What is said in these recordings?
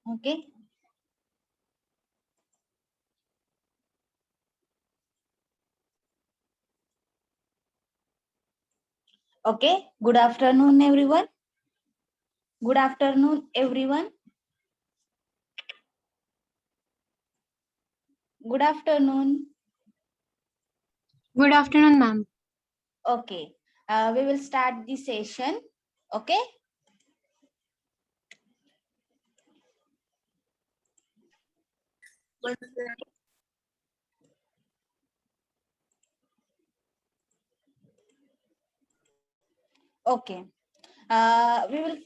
Okay. Okay. Good afternoon, everyone. Good afternoon, everyone. Good afternoon. Good afternoon, ma'am. Okay. We will start the session. Okay. Okay. We will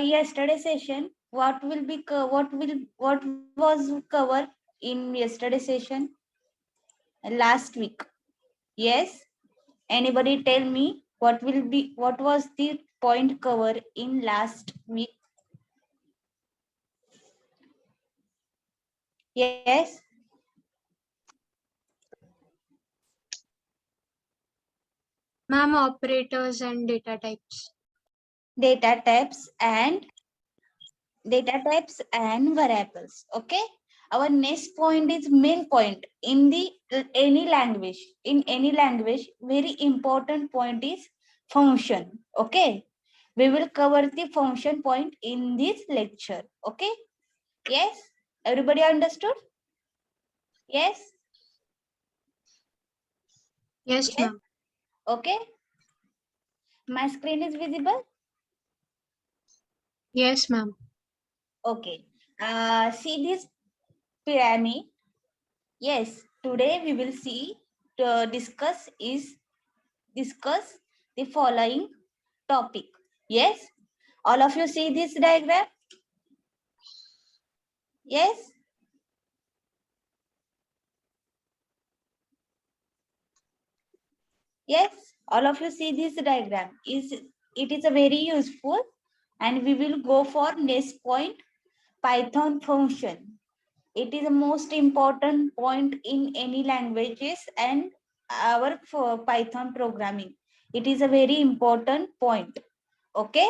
yesterday session. What was covered in yesterday session? Last week. Yes. Anybody tell me what was the point cover in last week? Yes. Ma'am, operators and data types. Data types and variables. Okay. Our next point is main point in the any language. In any language, very important point is function. Okay. We will cover the function point in this lecture. Okay. Yes. Everybody understood? Yes. Yes, Yes. ma'am. Okay. My screen is visible. Yes, ma'am. Okay. See this pyramid. Yes. Today we will see to discuss the following topic. Yes. All of you see this diagram. Yes. Yes. All of you see this diagram. It is a very useful, and we will go for next point. Python function. It is the most important point in any languages and our for Python programming. It is a very important point. Okay.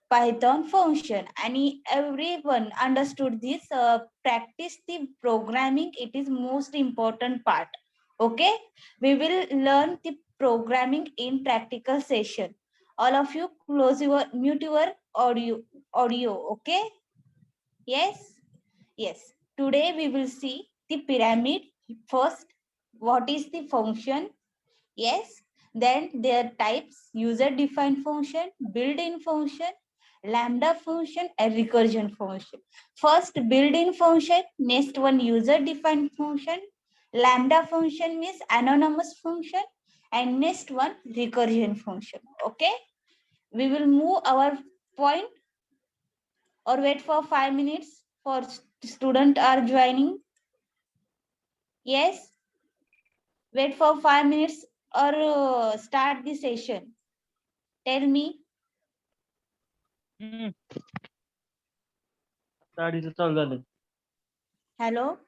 Python function, and everyone understood this. Practice the programming. It is most important part. Okay. We will learn the programming in practical session. All of you close your mute your audio. Okay. Yes. Yes, today we will see the pyramid first. What is the function? Yes, then their types, user-defined function, built-in function, lambda function, and recursion function. First, built-in function, next one user-defined function, lambda function means anonymous function, and next one recursion function. Okay, we will move our point or wait for 5 minutes for student are joining. Yes, wait for 5 minutes or start the session. Tell me. Hello.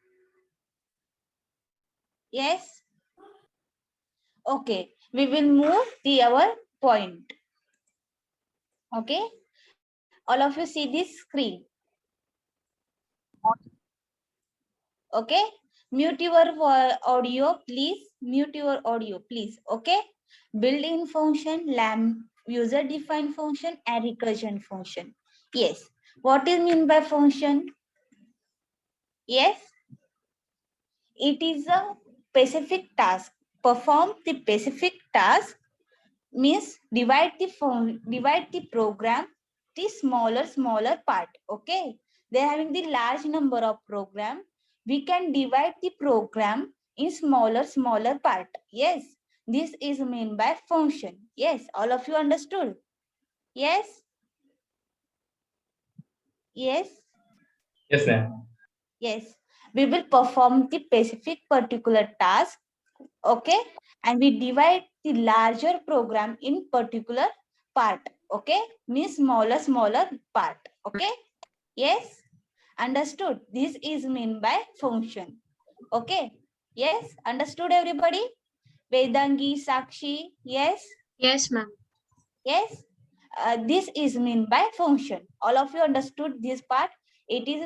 Yes. Okay, we will move the our point. Okay, all of you see this screen. Okay, mute your audio, please. Mute your audio, please. Okay, built-in function, user-defined function, and recursion function. Yes, what is mean by function? Yes, it is a specific task. Perform the specific task means divide the program the smaller part. Okay, they're having the large number of program. We can divide the program in smaller part. Yes, this is mean by function. Yes, all of you understood? Yes. Yes. Yes, ma'am. Yes, we will perform the specific particular task. Okay, and we divide the larger program in particular part. Okay, means smaller part. Okay, yes, understood. This is mean by function. Okay, yes, understood everybody. Vedangi, Sakshi, yes, Yes, ma'am. yes. This is mean by function. All of you understood this part. It is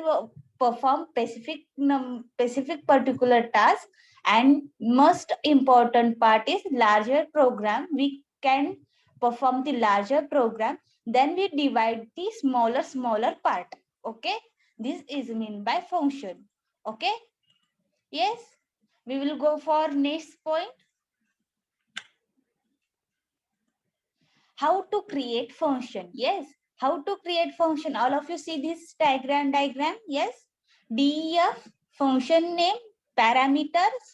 perform specific particular task, and most important part is larger program. We can perform the larger program, then we divide the smaller part. Okay, this is mean by function. Okay, yes, we will go for next point. How to create function. Yes, how to create function. All of you see this diagram. Yes, def function name, parameters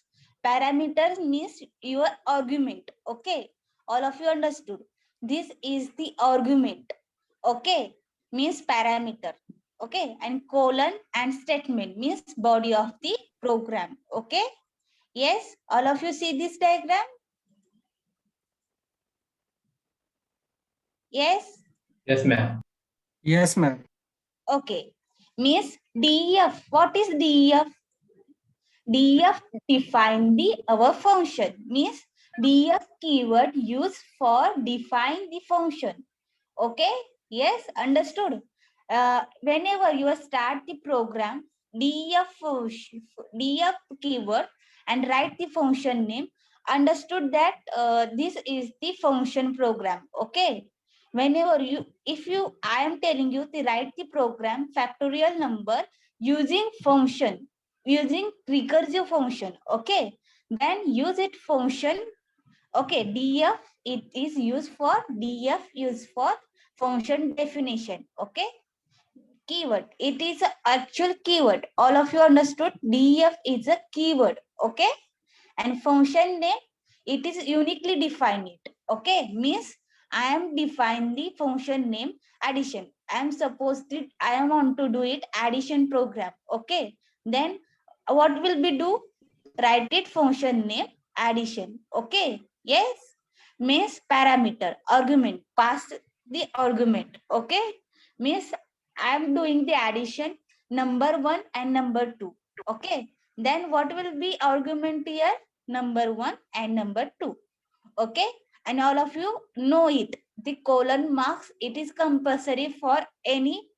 means your argument. Okay, all of you understood. This is the argument. Okay, means parameter. Okay, and colon and statement means body of the program. Okay, yes, all of you see this diagram. Yes. Yes, ma'am. Yes, ma'am. Okay, means def. What is def? Def define the our function. Means def keyword used for define the function. Okay, yes, understood. Whenever you start the program, def keyword and write the function name. Understood that this is the function program. Okay, whenever I am telling you to write the program factorial number using function, using recursive function. Okay, then use it function. Okay, def it is used for function definition. Okay, keyword, it is a actual keyword. All of you understood, def is a keyword. Okay, and function name, it is uniquely defined. Okay, means I am define the function name addition. I am supposed to, I am want to do it addition program. Okay, then what will be do? Write it function name addition. Okay, yes, means parameter argument, pass the argument. Okay, means I am doing the addition number 1 and number 2. Okay, then what will be argument here? Number 1 and number 2. Okay, and all of you know it. The colon marks, it is compulsory for any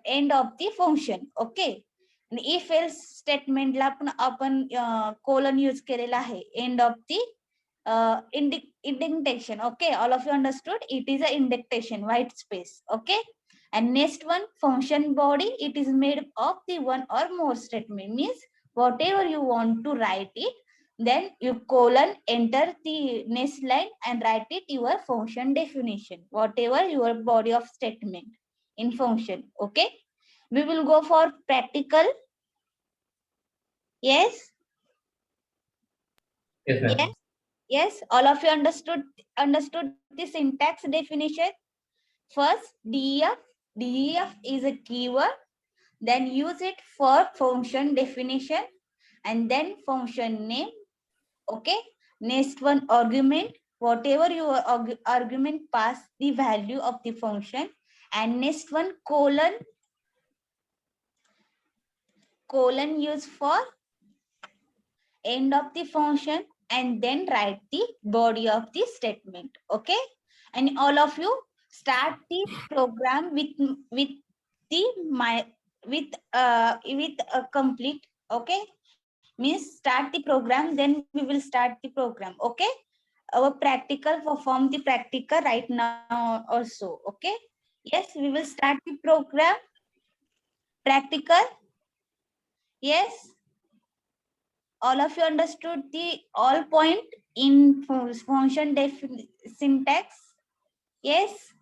end of the function. Okay, and if else statement ला आपण colon use केलेला आहे end of the indentation. Okay, all of you understood, it is a indentation, white space. Okay, and next one, function body, it is made of the one or more statement. Means whatever you want to write it, then you colon enter the next line and write it your function definition, whatever your body of statement in function. Okay, we will go for practical. Yes, Yes, ma'am. yes, yes, all of you understood the syntax definition. First, def is a keyword, then use it for function definition, and then function name. Okay, next one, argument, whatever your argument pass the value of the function, and next one, colon used for end of the function, and then write the body of the statement. Okay, and all of you start the program with a complete. Okay, means start the program, then we will start the program. Okay, our practical, perform the practical right now also. Okay, yes, we will start the program practical. Yes, all of you understood the all point in function syntax. Yes,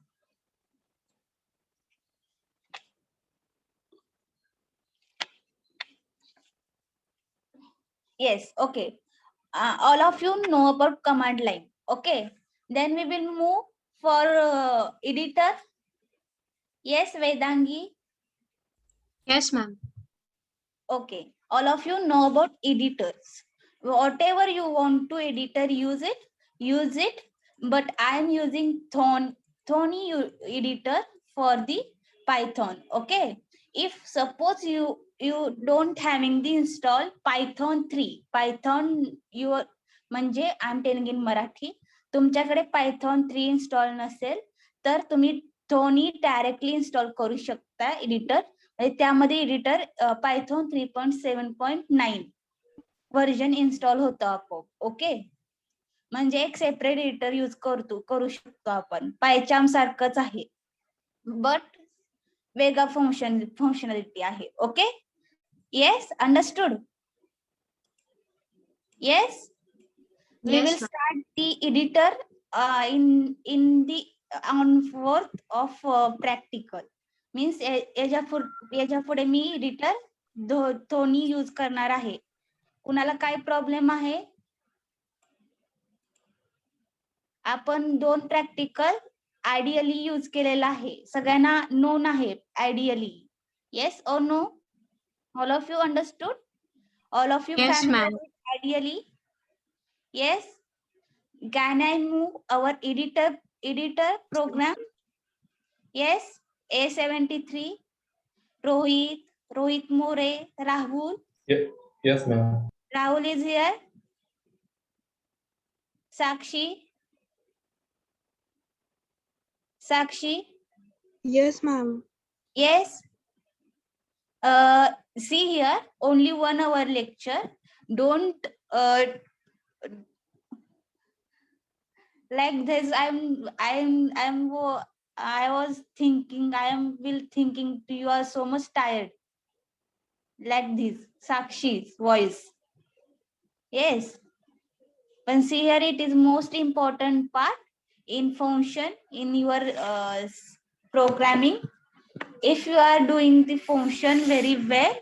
yes, okay. All of you know about command line. Okay, then we will move for editor. Yes, Vedangi. Yes, ma'am. Okay, all of you know about editors. Whatever you want to editor, use it, but I am using Thorn Thony editor for the Python. Okay. If suppose you don't having the install Python 3, Python your म्हणजे I'm telling in Marathi, तुमच्याकडे Python 3 install नसेल तर तुम्ही Thony directly install करू शकता editor. त्यामध्ये editor Python 3.7.9 version install होतं आपोआप. ओके. म्हणजे एक सेपरेट एडिटर यूज करू शकतो आपण. पायचाम सारखंच आहे बट वेगळा फंक्शनॅलिटी आहे. Okay. Yes, understood. Yes, we Yes, will ma'am. start the editor in the on 4th of practical. Means याच्या पुढे मी एडिटर दोन्ही यूज करणार आहे. कुणाला काय प्रॉब्लेम आहे? आपण 2 प्रॅक्टिकल आयडियली यूज केलेला आहे, सगळ्यांना नोन आहे आयडियली. येस और no? All of you understood? All of you Yes, familiar ma'am. With ideally? Yes. Can I move our editor program? Yes. A73. Rohit More, Rahul. Yes, ma'am. Rahul is here. Sakshi. Yes, ma'am. Yes. See here, only 1 hour lecture. Don't like this. I was thinking, you are so much tired. Like this, Sakshi's voice. Yes. But see here, it is most important part in function in your programming. If you are doing the function very well,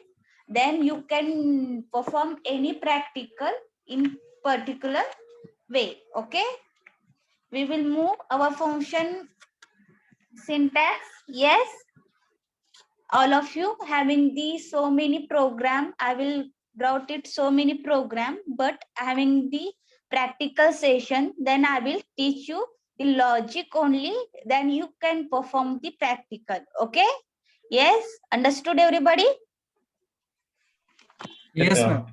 then you can perform any practical in particular way. Okay. We will move our function syntax. Yes. All of you having the so many program, I will write it so many program, but having the practical session, then I will teach you the logic only, then you can perform the practical. Okay. Yes, understood everybody? Yes, ma'am.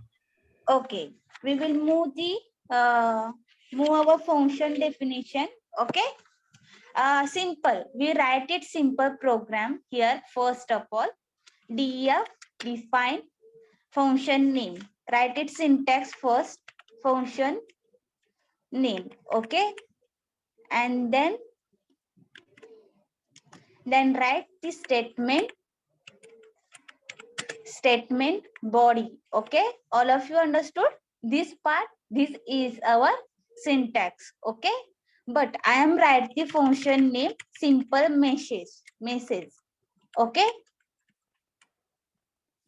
Okay, we will move our function definition. Okay. Simple, we write it simple program here. First of all, def define function name. Write it syntax first, function name. Okay. And then write the statement body. Okay. All of you understood this part? This is our syntax. Okay. But I am write the function name simple message. Okay.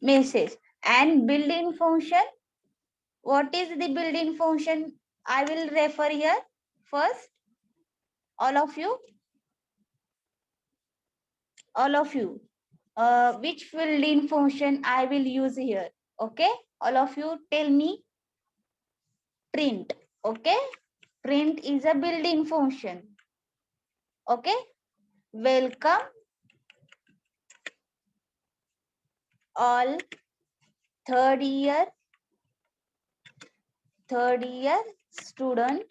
Message. And built-in function. What is the built-in function? I will refer here first. All of you. Which built-in function I will use here? Okay. All of you tell me. Print. Okay. Print is a built-in function. Okay. Welcome all third year student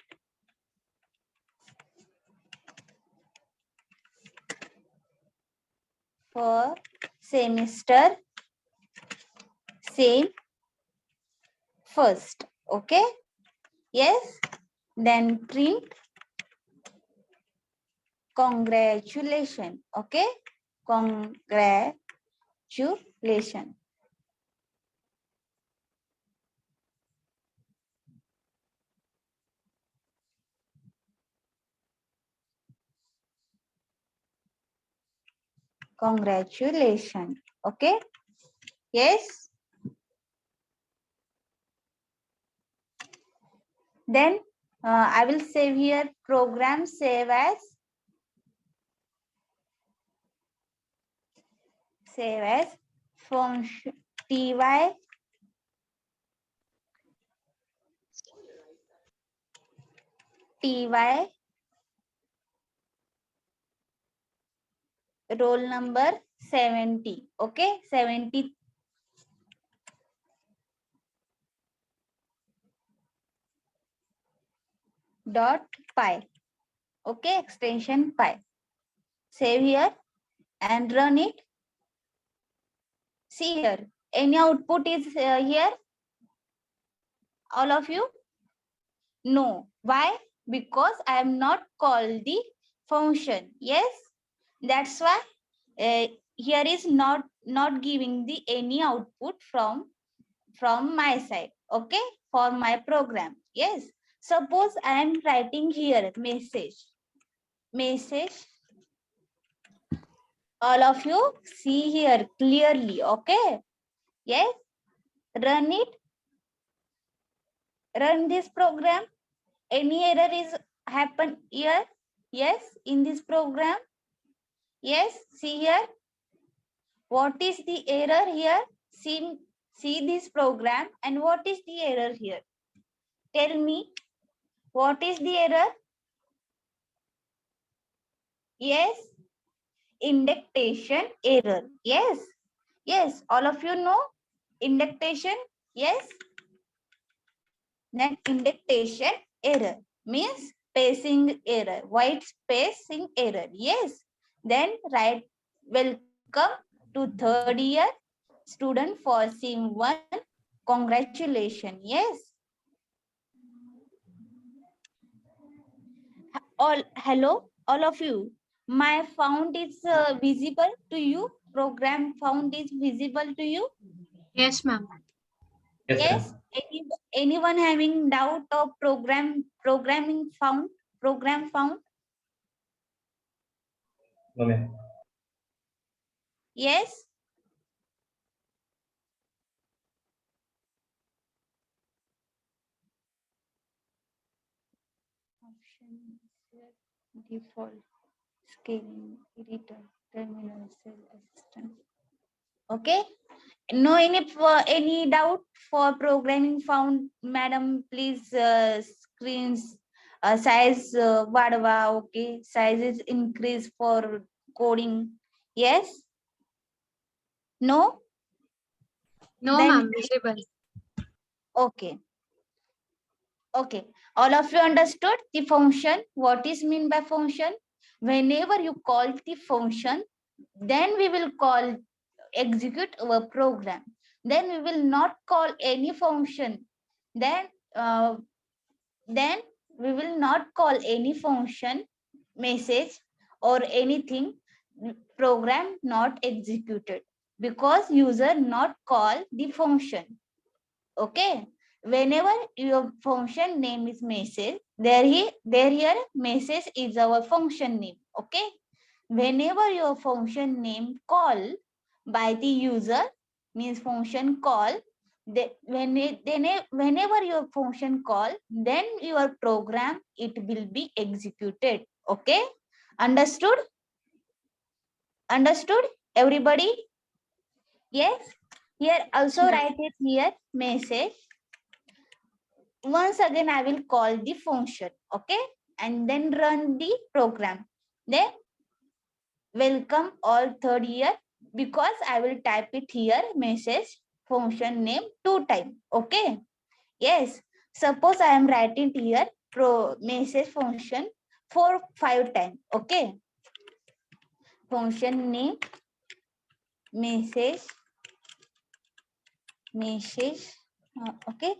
for semester same first. Okay. Yes. Then print congratulations. Okay. Congratulations. Congratulations. Okay. Yes. Then I will save here program, save as function ty roll number 70. Okay, 70. Dot py. Okay, extension py. Save here and run it. See here, any output is here? All of you? No. Why? Because I am not called the function. Yes, that's why here is not giving the any output from my side. Okay, for my program. Yes, suppose I am writing here message. All of you see here clearly. Okay, yes, run it. Run this program. Any error is happen here? Yes, in this program. Yes, see here. What is the error here? See this program and what is the error here? Tell me, what is the error? Yes, indentation error. Yes, yes, all of you know indentation. Yes, then indentation error means spacing error, white spacing error. Yes, then write welcome to third year student for sim 1. Congratulations. Yes. Hello, all of you. My font is visible to you. Program font is visible to you. Yes, ma'am. Yes, Yes. ma'am. Anyone having doubt of programming font? Program font? No, ma'am. Yes. Option default scaling editor terminal cell assistant. Okay. No any doubt for programming found, madam? Please screens size वाढवा. Okay, sizes increase for coding. Yes. No. No, Then ma'am. Visible. okay. Okay. All of you understood the function. What is mean by function? Whenever you call the function, then we will call execute our program. Then we will not call any function. Uh, then we will not call any function, message or anything, program not executed because user not call the function. Okay, whenever your function name is message, there here message is our function name. Okay, whenever your function name call by the user means function call, whenever your function call, then your program it will be executed. Okay, understood? Understood everybody? Yes. Here also Yes, ma'am. write it here message. Once again I will call the function. Okay, and then run the program. Then welcome all third year, because I will type it here message function name 2 times. Okay, yes, suppose I am writing here pro message function 5 times. Okay, function name message okay,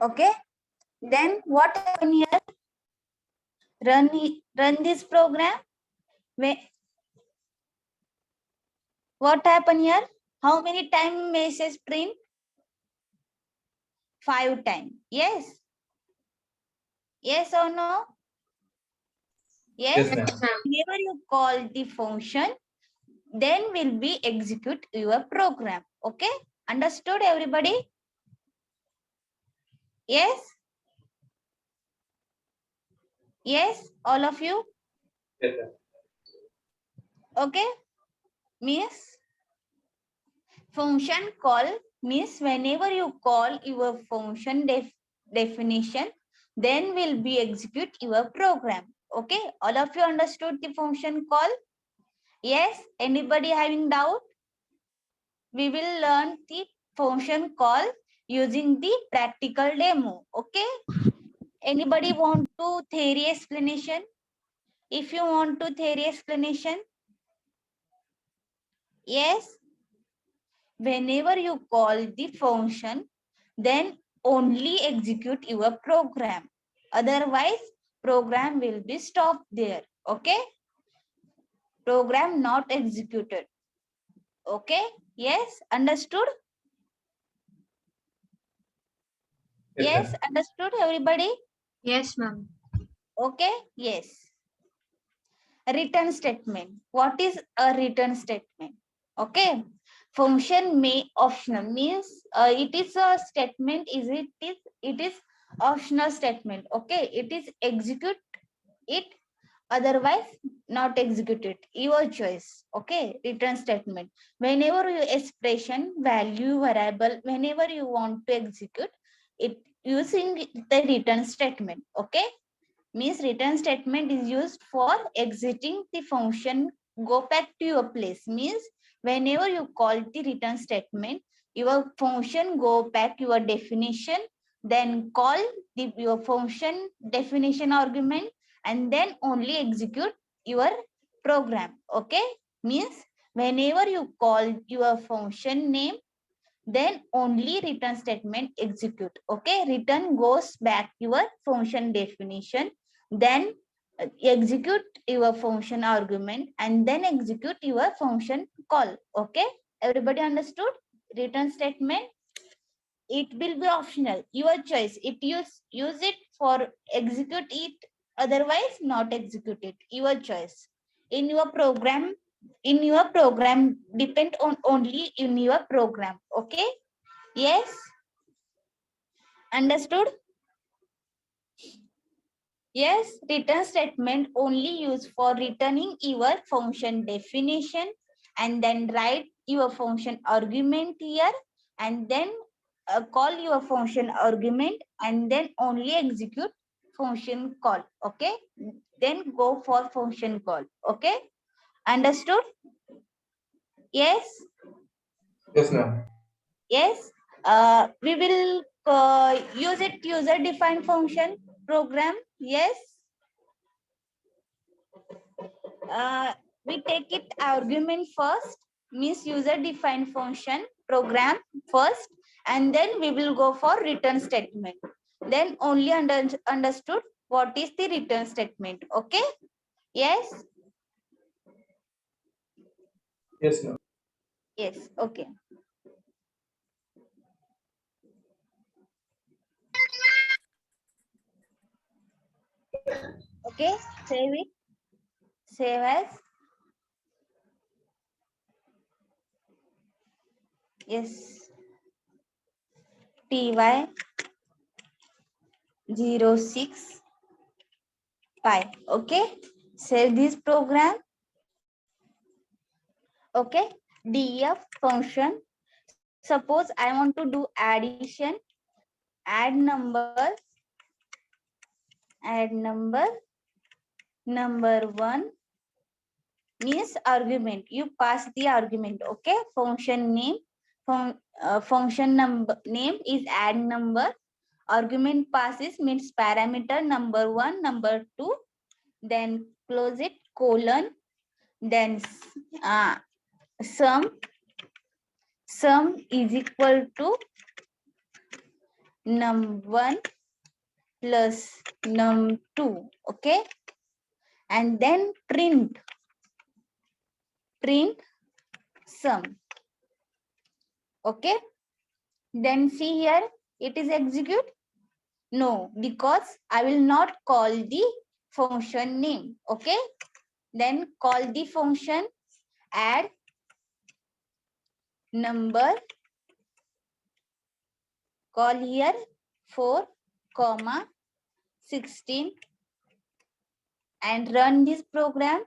okay, then what happen here? Run this program. What happen here? How many time message print? 5 times. Yes. Yes or no? Yes. Yes, ma'am. Yes, ma'am. Whenever you call the function, then will be execute your program. Okay. Understood everybody? Yes. Yes. All of you? Yes, ma'am. Okay. Means function call means whenever you call your function definition, then will be execute your program. Okay, all of you understood the function call? Yes, anybody having doubt? We will learn the function call using the practical demo. Okay, anybody want to theory explanation? If you want to theory explanation, yes, whenever you call the function, then only execute your program. Otherwise, program will be stopped there. Okay, program not executed. Okay, yes, understood? Yes, ma'am. understood everybody? Yes, ma'am. Okay, yes. Return statement. What is a return statement? Okay, function may optional means it is a statement. It is optional statement. Okay, it is execute it, otherwise not executed. Your choice. Okay, return statement. Whenever you expression value variable, whenever you want to execute it using the return statement. Okay, means return statement is used for exiting the function, go back to your place. Means whenever you call the return statement, your function go back your definition, then call your function definition argument, and then only execute your program. Okay, means whenever you call your function name, then only return statement execute. Okay, return goes back your function definition, then execute your function argument, and then execute your function call. Okay, everybody understood? Return statement, it will be optional, your choice. It use it for execute it, otherwise not execute it, your choice. In your program depend on only in your program. Okay, yes, understood? Yes, return statement only used for returning your function definition, and then write your function argument here, and then call your function argument, and then only execute function call. Okay, then go for function call. Okay, understood? Yes, Yes, ma'am. yes. We will use it user defined function program. Yes. We take it argument first, means user defined function program first, and then we will go for return statement. Then only understood what is the return statement. Okay, yes, Yes, ma'am. yes, okay. Okay, save it, save as. Yes, ty06 okay, save this program. Okay, def function, suppose I want to do addition, add number number 1 means argument, you pass the argument. Okay, function name, function number name is add number, argument passes means parameter number 1 number 2, then close it, colon, then sum is equal to num1 plus num2. Okay, and then print sum. Okay, then see here, it is execute. No, because I will not call the function name. Okay, then call the function add number, call here 4, 16, and run this program.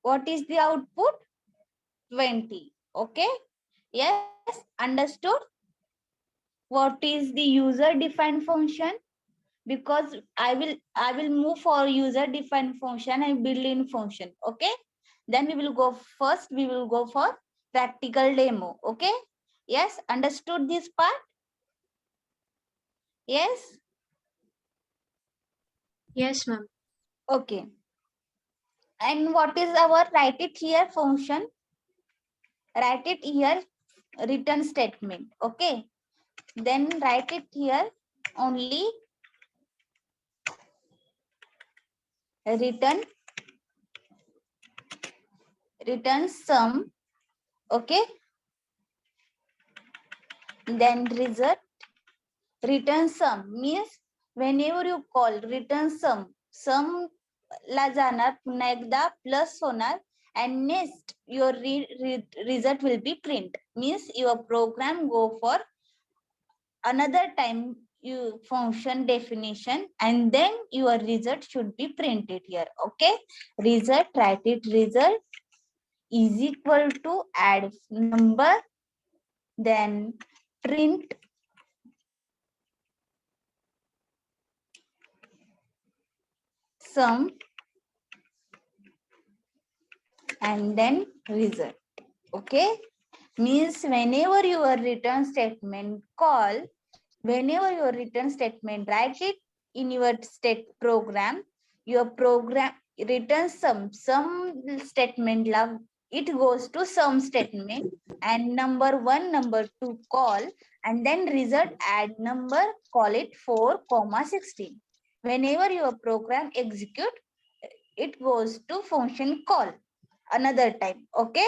What is the output? 20. Okay, yes, understood what is the user defined function? Because I will move for user defined function and built-in function. Okay, then we will go for practical demo. Okay, yes, understood this part? Yes. Yes, ma'am. Okay, and what is our write it here function? Write it here return statement. Okay, then write it here only return sum. Okay, then result return sum means whenever you call return sum ला जाणार पुन्हा एकदा plus होणार and next your result will be print means your program go for another time you function definition and then your result should be printed here. Okay, result, write it result is equal to add number, then print sum and then result. Okay, means whenever your return statement call, whenever your return statement write it in your state program, your program return sum statement love it goes to sum statement and number 1 number 2 call and then result add number call it 4,16. Whenever your program execute, it goes to function call another time. Okay,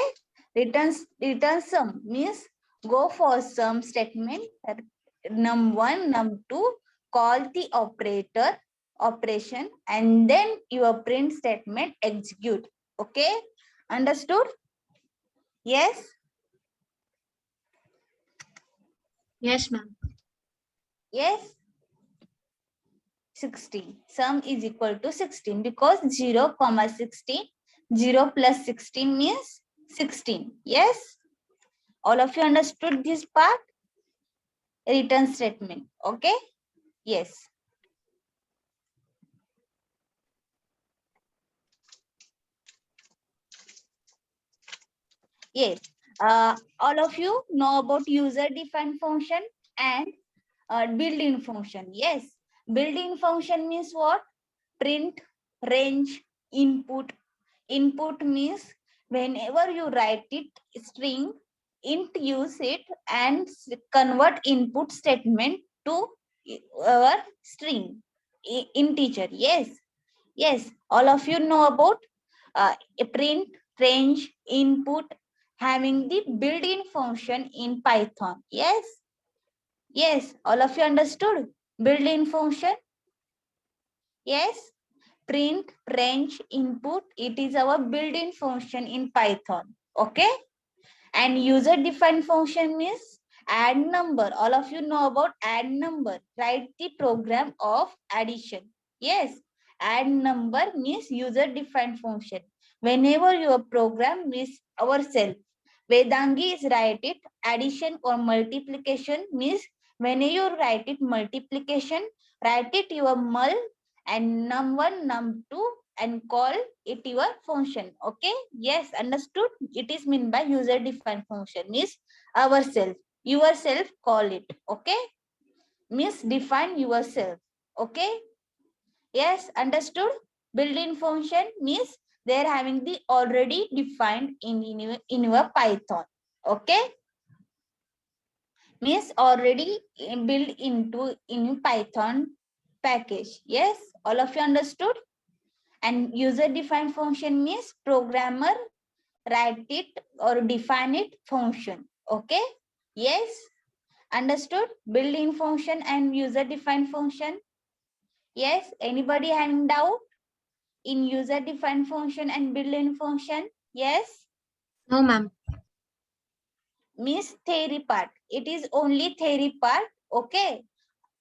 return sum means go for sum statement num1 num2 call the operation and then your print statement execute. Okay, understood? Yes. Yes, ma'am. Yes. 16 sum is equal to 16 because 0 comma 16 0 plus 16 means 16. Yes, all of you understood this part? Return statement. Okay, yes. Yes, all of you know about user defined function and built-in function. Yes, built-in function means what? Print, range, input. Input means whenever you write it string, int use it and convert input statement to our string integer. Yes, yes, all of you know about a print, range, input having the built-in function in Python. Yes, yes, all of you understood built-in function. Yes, print, range, input, it is our built-in function in Python. Okay, and user-defined function means add number. All of you know about add number. Write the program of addition. Yes, add number means user-defined function. Whenever your program is ourselves, Vedangi is write it addition or multiplication means when you write it multiplication, write it your mul and num1, num2 and call it your function. Okay, yes, understood? It is mean by user defined function means ourself, yourself call it. Okay, means define yourself. Okay, yes, understood? Built-in function means they're having the already defined in your Python. Okay, means already built into in Python package. Yes, all of you understood? And user defined function means programmer write it or define it function. Okay, yes, understood? Built-in function and user defined function. Yes, anybody having doubt in user defined function and built-in function? Yes, No, ma'am. means theory part. It is only theory part. Okay,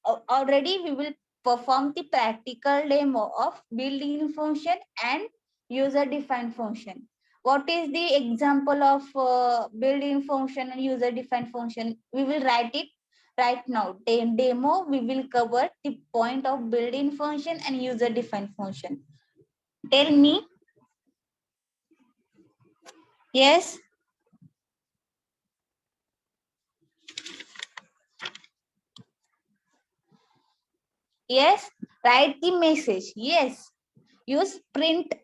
already we will perform the practical demo of built-in function and user defined function. what is the example of built-in function and user-defined function? We will write it right now. Demo, we will cover the point of built-in function and user-defined function. Tell me. Yes. Yes. Write the message. Yes. Use print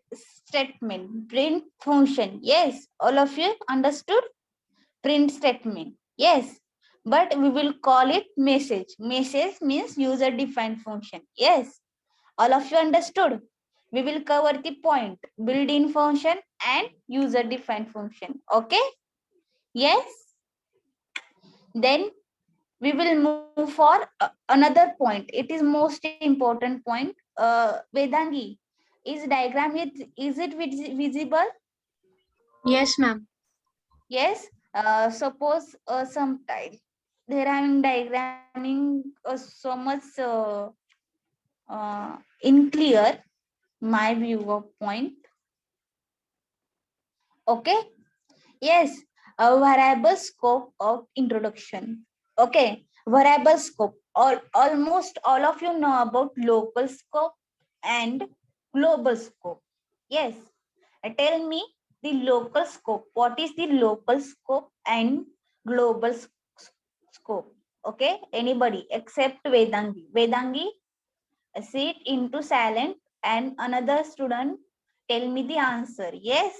statement, print function. Yes. All of you understood? Print statement. Yes. But we will call it message. Message means user-defined function. Yes. All of you understood? We will cover the point, built-in function and user-defined function. Okay? Yes? Then we will move for another point. It is most important point. Vedangi, is diagram, is it visible? Yes, ma'am. Yes. Suppose sometime they're having diagramming so much in clear my view of point. Okay. Yes, a variable scope of introduction. Okay, variable scope. Almost all of you know about local scope and global scope. Yes, tell me the local scope. What is the local scope and global scope? Okay, anybody except Vedangi. Vedangi, sit into silent and another student tell me the answer. Yes.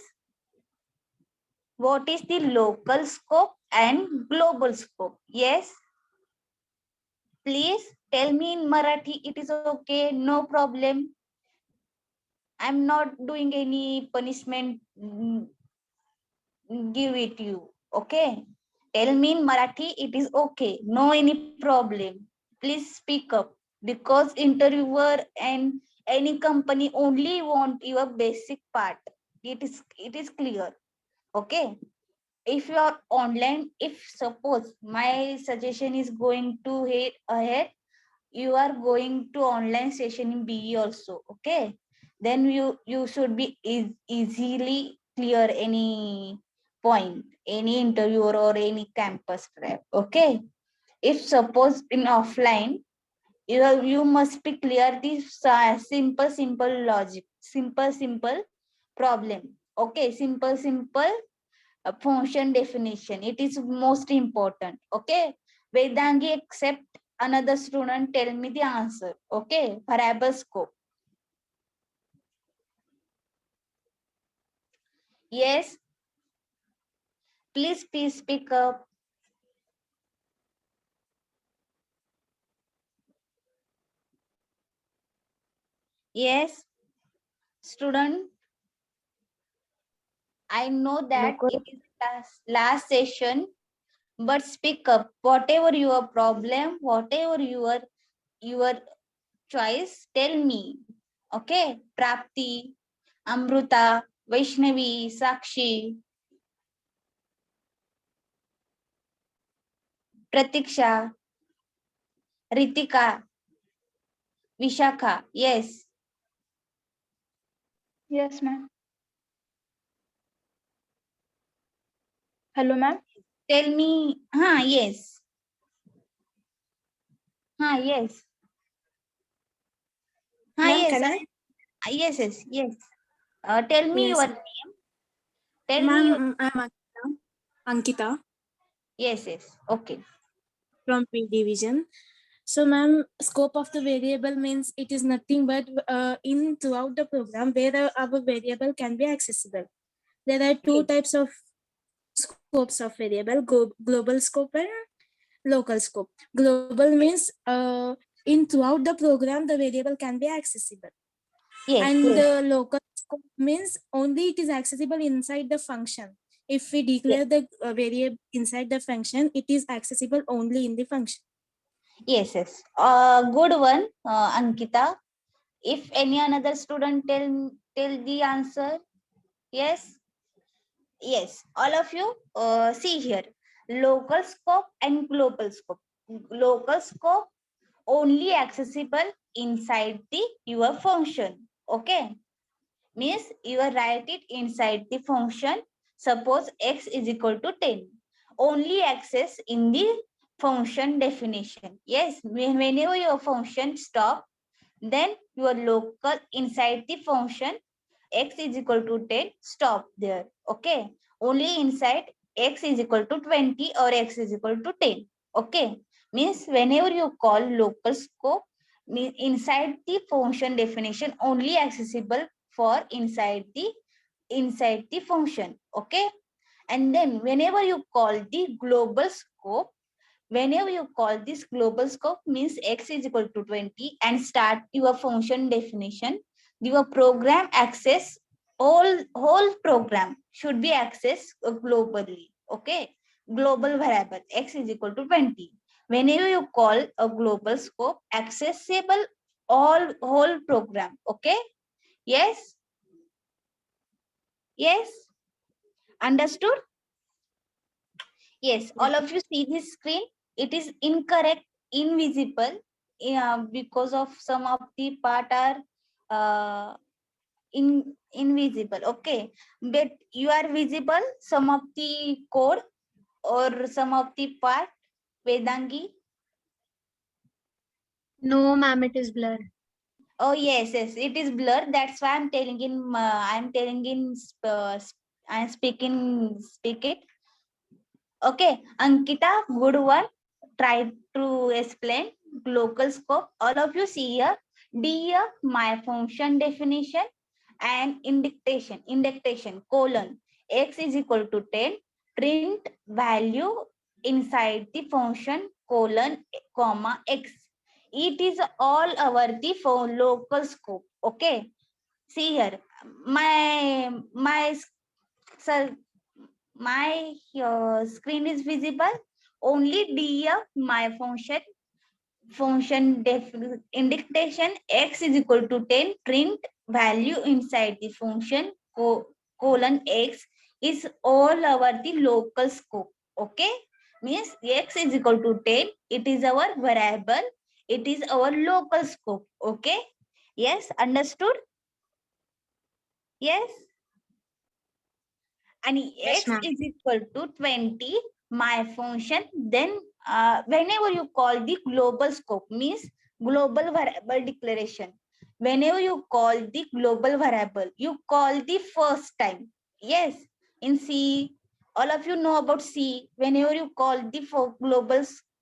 What is the local scope and global scope? Yes. Please tell me in Marathi. It is okay. No problem. I'm not doing any punishment. Give it you. Okay. Tell me in Marathi. It is okay. No any problem. Please speak up because interviewer and any company only want your basic part. It is clear. Okay. If you are online, if suppose my suggestion is going to head ahead, you are going to online session in BE also. Okay, then you should be easily clear any point, any interviewer or any campus prep. Okay, if suppose in offline, you must be clear the simple logic, simple problem. Okay, simple function definition. It is most important. Okay. Vedangi, accept another student tell me the answer. Okay. Variable scope. Yes. Please speak up. Yes. Student, I know that Local. it is last session, but speak up. Whatever your problem, whatever your choice, tell me. Okay. Prapti, Amruta, Vaishnavi, Sakshi, Pratiksha, Ritika, Vishakha. Yes. Yes, ma'am. Hello, ma'am. Tell me. Yes. Yes. Ma'am, Yes. can I? Yes. Tell me Yes. your name. Tell me your. Ma'am, I'm Ankita Yes. Okay. from P division. So, ma'am, scope of the variable means it is nothing but in throughout the program where our variable can be accessible. There are two types of scopes of variable: global scope and local scope. Global means in throughout the program the variable can be accessible. Yes. And the local scope means only it is accessible inside the function. If we declare the variable inside the function, it is accessible only in the function. Yes. Good one, Ankita. If any another student tell the answer. Yes. Yes. All of you see here. Local scope and global scope. Local scope only accessible inside the your function. Okay. means you will write it inside the function. Suppose x is equal to 10. Only access in the function definition. Yes, whenever your function stop, then your local inside the function x is equal to 10, stop there. Okay, only inside x is equal to 20 or x is equal to 10. Okay, means whenever you call local scope, mean inside the function definition, only accessible for inside the function. Okay, and then whenever you call the global scope, whenever you call this global scope, means x is equal to 20 and start your function definition, your program access, whole program should be accessed globally. Okay, global variable x is equal to 20. Whenever you call a global scope, accessible all whole program. Okay, yes, yes, understood. Yes, all of you see this screen. It is incorrect, invisible, because of some of the part are invisible. Okay, but you are visible some of the code or some of the part. Vedangi. No, ma'am, it is blurred. Oh yes, yes, it is blurred. That's why I'm telling in. I'm telling in. I'm speak it. Okay, Ankita, good one. Try to explain local scope. All of you see here. D here, my function definition and indexation colon x is equal to 10. Print value inside the function colon comma x. It is all our the for local scope. Okay. See here, my sir, my screen is visible. Only D my function indexation x is equal to 10. Print value inside the function colon x is all over the local scope. Okay, means x is equal to 10. It is our variable. It is our local scope. Okay, yes, understood. Yes. And Yes, x ma'am. is equal to 20, my function, then whenever you call the global scope, means global variable declaration, whenever you call the global variable, you call the first time. Yes, in C, all of you know about C. Whenever you call the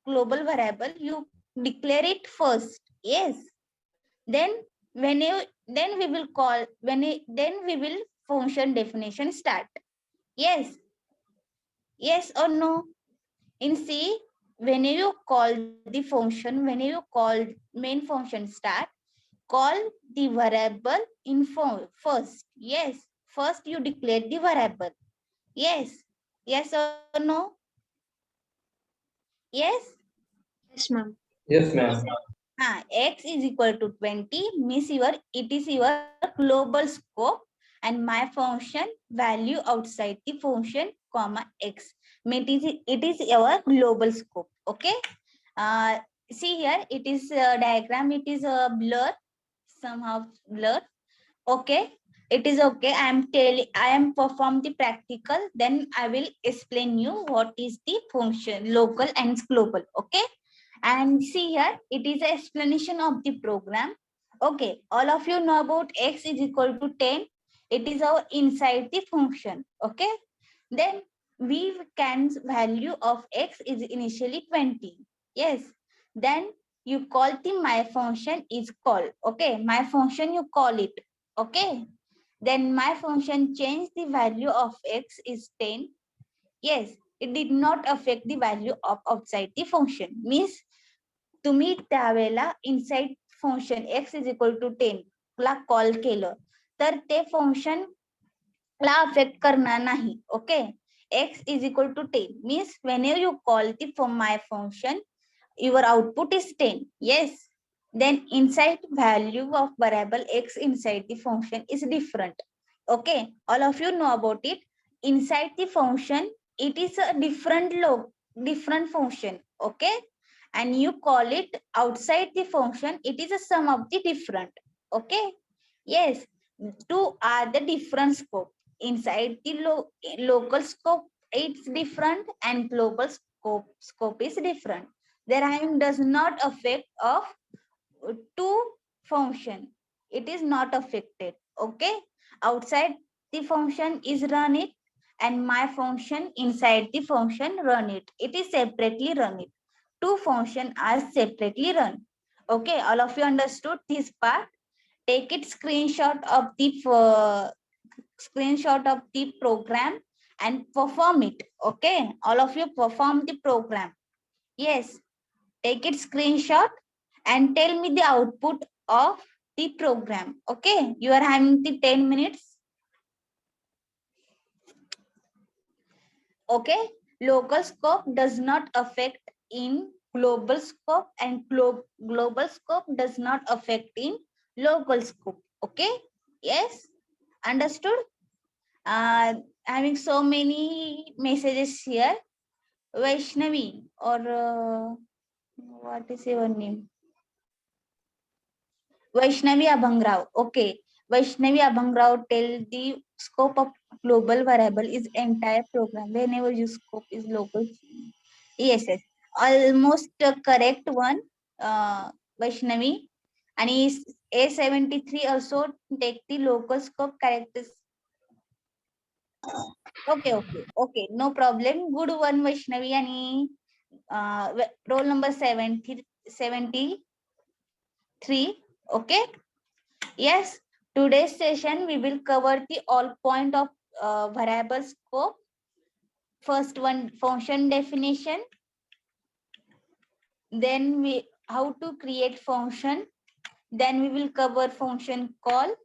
global variable, you declare it first. Yes, then then we will call then we will function definition start. Yes. Yes or no? In C, when you call the function, when you call main function start, call the variable in first. Yes. First you declare the variable. Yes. Yes or no? Yes. Yes, ma'am. Yes, ma'am. X is equal to 20 means it is your global scope, and my function value outside the function comma x means it is our global scope. Okay, uh, see here, it is a diagram, it is a blur, somehow blur. Okay, it is okay. I am perform the practical, then I will explain you what is the function local and global. Okay, and see here, it is an explanation of the program. Okay, all of you know about x is equal to 10. It is our inside the function. Okay, then we can value of x is initially 20. Yes, then you call the my function is called. Okay, my function you call it. Okay, then my function change the value of x is 10. Yes, it did not affect the value of outside the function. Means तुम्ही त्यावेळेला inside function x is equal to 10 ला call केलं तर ते function ला affect करणार नाही. Okay, x is equal to 10 means whenever you call the for my function, your output is 10. Yes, then inside value of variable x inside the function is different. Okay, all of you know about it. Inside the function, it is a different function. Okay, and you call it outside the function, it is a sum of the different. Okay, yes, Two are the different scope. Inside the local scope, it's different, and global scope is different. The rhyme does not affect of two function. It is not affected. Okay. Outside the function is run it, and my function inside the function run it. It is separately run it. Two function are separately run. Okay. All of you understood this part? Take it screenshot of the program and perform it. Okay. All of you perform the program. Yes. Take it screenshot and tell me the output of the program. Okay, you are having the 10 minutes. Okay, local scope does not affect in global scope, and global scope does not affect in local scope. Okay, yes, understood? Having so many messages here. Vaishnavi, or what is your name? Vaishnavi Abhangrao. Okay. Vaishnavi Abhangrao tell the scope of global variable is entire program. Whenever you scope is local. Yes, yes. Almost correct one, Vaishnavi. And is A73 also take the local scope characters. Okay, okay, okay. No problem. Good one, Vaishnavi. And roll number 73. Okay. Yes, today's session we will cover the all point of variable scope. First one, function definition. Then how to create function. Then we will cover function call,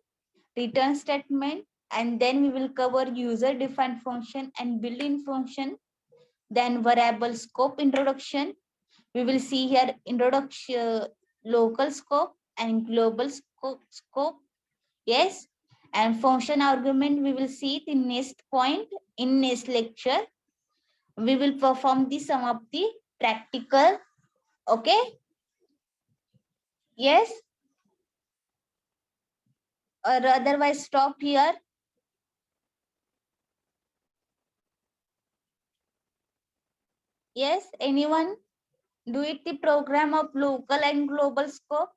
return statement, and then we will cover user defined function and built-in function. Then variable scope introduction. We will see here introduction, local scope and global scope. Yes, and function argument we will see the next point in next lecture. We will perform the sum of the practical. Okay. Yes, or otherwise stop here. Yes, anyone do it the program of local and global scope?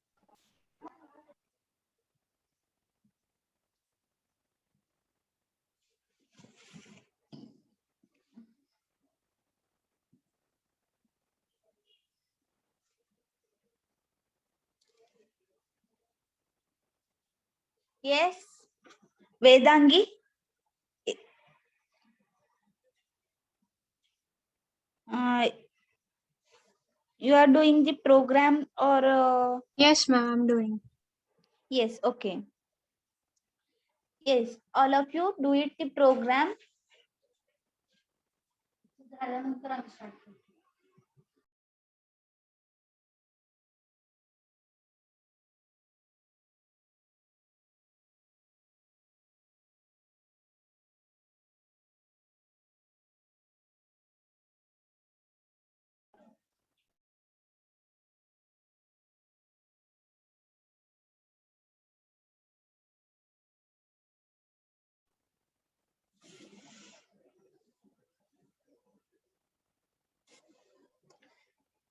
Yes, Vedangi. You are doing the program or Yes, ma'am, I'm doing. yes, okay. Yes, all of you do it the program.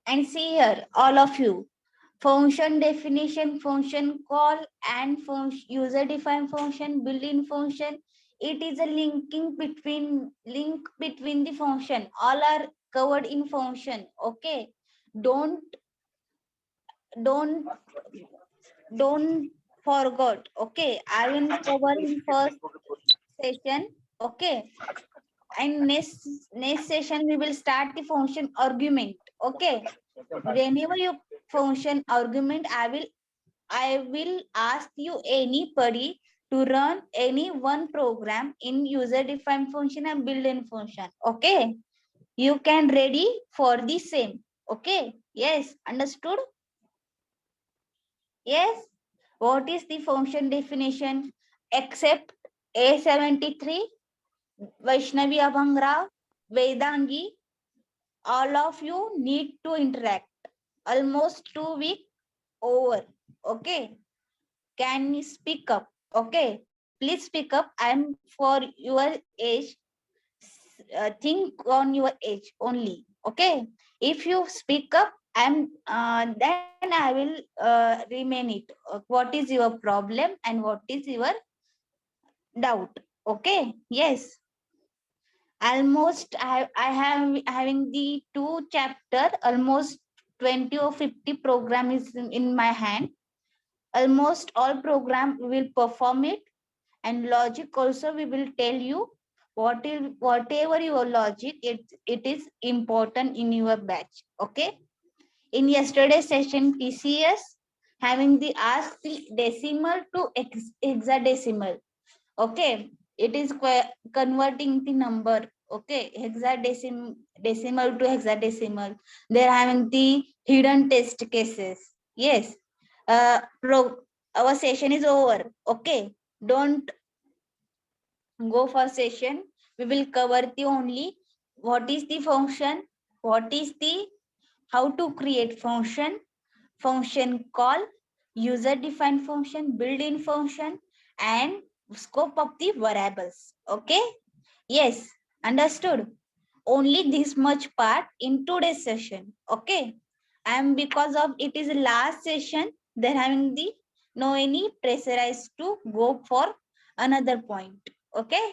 And see here, all of you, function definition, function call, and user defined function, built-in function. It is a link between the function. All are covered in function. Okay, don't don't don't forget. Okay, I will cover in first session. Okay, and next session we will start the function argument. Okay, whenever you function argument, I will ask you anybody to run any one program in user defined function and built-in function. Okay, you can ready for the same. Okay, yes, understood? Yes, what is the function definition? Except A73, Vaishnavi Abhangrao, Vedangi, all of you need to interact. Almost 2 weeks over. Okay, can you speak up? Okay, Please speak up. I'm for your age. Think on your age only. Okay. If you speak up, then I will remain it. What is your problem and what is your doubt? Okay. Yes. Almost I have having the 2 chapter, almost 20 or 50 program is in my hand. Almost all program we will perform it, and logic also we will tell you whatever your logic, it is important in your batch. Okay. In yesterday's session, TCS having the ask the decimal to hexadecimal. Okay, it is converting the number. Okay, decimal to hexadecimal. They're having the hidden test cases. Yes. Our session is over. Okay, don't go for session. We will cover the only what is the function, what is the how to create function, function call, user defined function, built-in function, and scope of the variables. Okay. Yes, understood. Only this much part in today's session. Okay. And because of it is last session, they're having the no any pressurized to go for another point. Okay.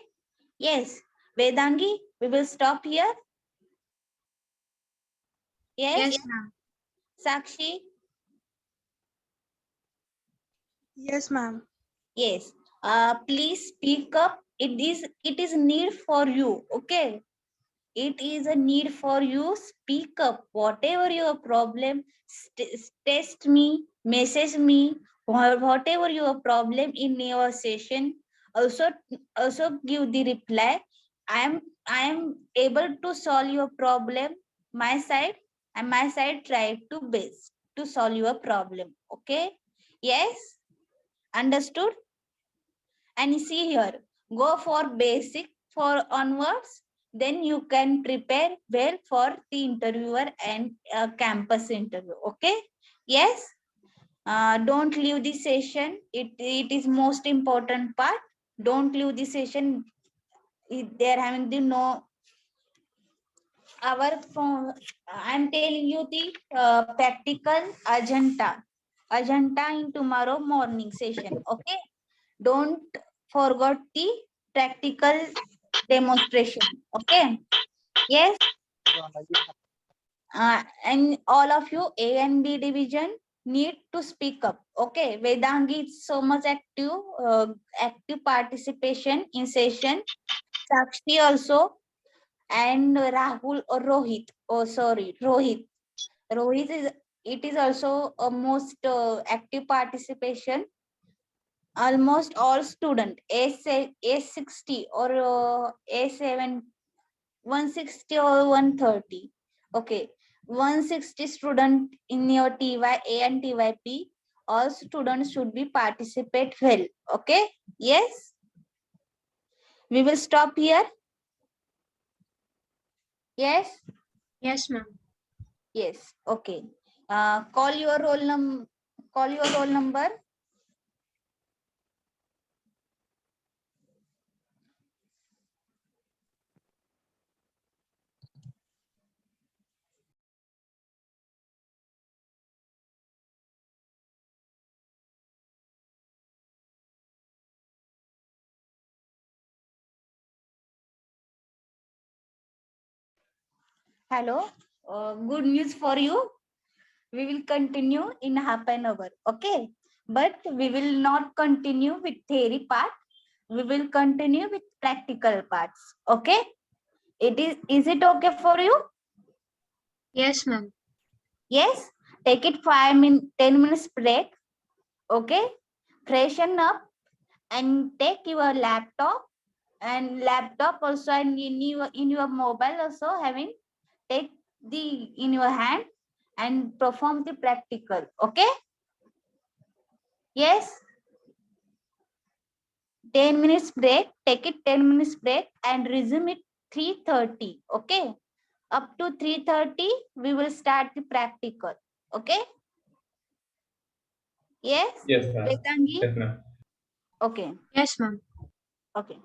Yes. Vedangi, we will stop here. Yes. Yes, ma'am. Sakshi. Yes, ma'am. Yes. Please speak up. It is need for you. Okay. It is a need for you. Speak up. Whatever your problem, test me, message me, whatever your problem in your session. Also give the reply. I am able to solve your problem. My side and my side try to best to solve your problem. Okay. Yes. Understood? And see here, go for basic for onwards, then you can prepare well for the interviewer and campus interview. Okay. Yes. Don't leave the session. It is most important part. Don't leave the session. They're having the no our phone. I'm telling you the practical agenda in tomorrow morning session. Okay. Don't forget the practical demonstration. Okay. Yes. And all of you A and B division need to speak up. Okay. Vedangi is so much active participation in session. Sakshi also, and Rahul or Rohit. Oh, sorry, Rohit. Rohit is, it is also a most active participation. Almost all student A60 or A7 160 or 130. Okay. 160 student in your TYA and TYP. All students should be participate well. Okay. Yes. We will stop here. Yes. Yes, ma'am. Yes. Okay. Call your roll number. Hello. Good news for you. We will continue in half an hour. Okay. But we will not continue with theory part. We will continue with practical parts. Okay. Is it okay for you? Yes, ma'am. Yes. Take it 10 minutes break. Okay. Freshen up and take your laptop also, and in your mobile also having, take the in your hand and perform the practical. Okay. Yes. 10 minutes break. Take it 10 minutes break and resume it 3:30. Okay. Up to 3:30 we will start the practical. Okay. Yes. Yes, ma'am. Vedangi. Yes, ma'am. Okay. Yes, ma'am. Okay.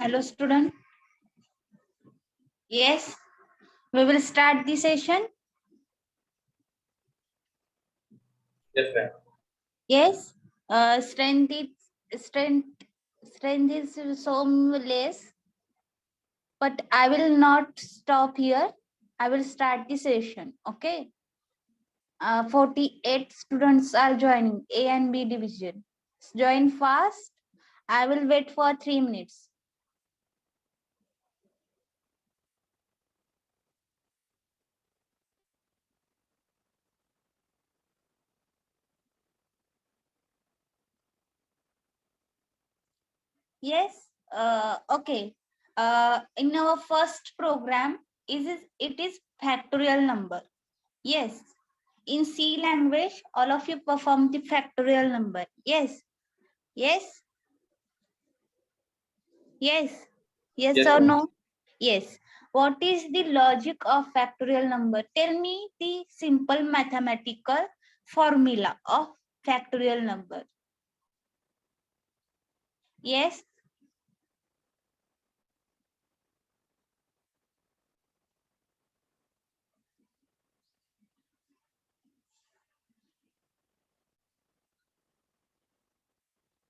Hello, student. Yes, we will start the session. Yes, ma'am. Yes, strength is so less, but I will not stop here. I will start the session. Okay. 48 students are joining A and B division. Join fast. I will wait for 3 minutes. Yes. Okay. In our first program, it is factorial number. Yes. In C language, all of you perform the factorial number. Yes. Yes. Yes. Yes, Yes, or ma'am. no? Yes. What is the logic of factorial number? Tell me the simple mathematical formula of factorial number. Yes.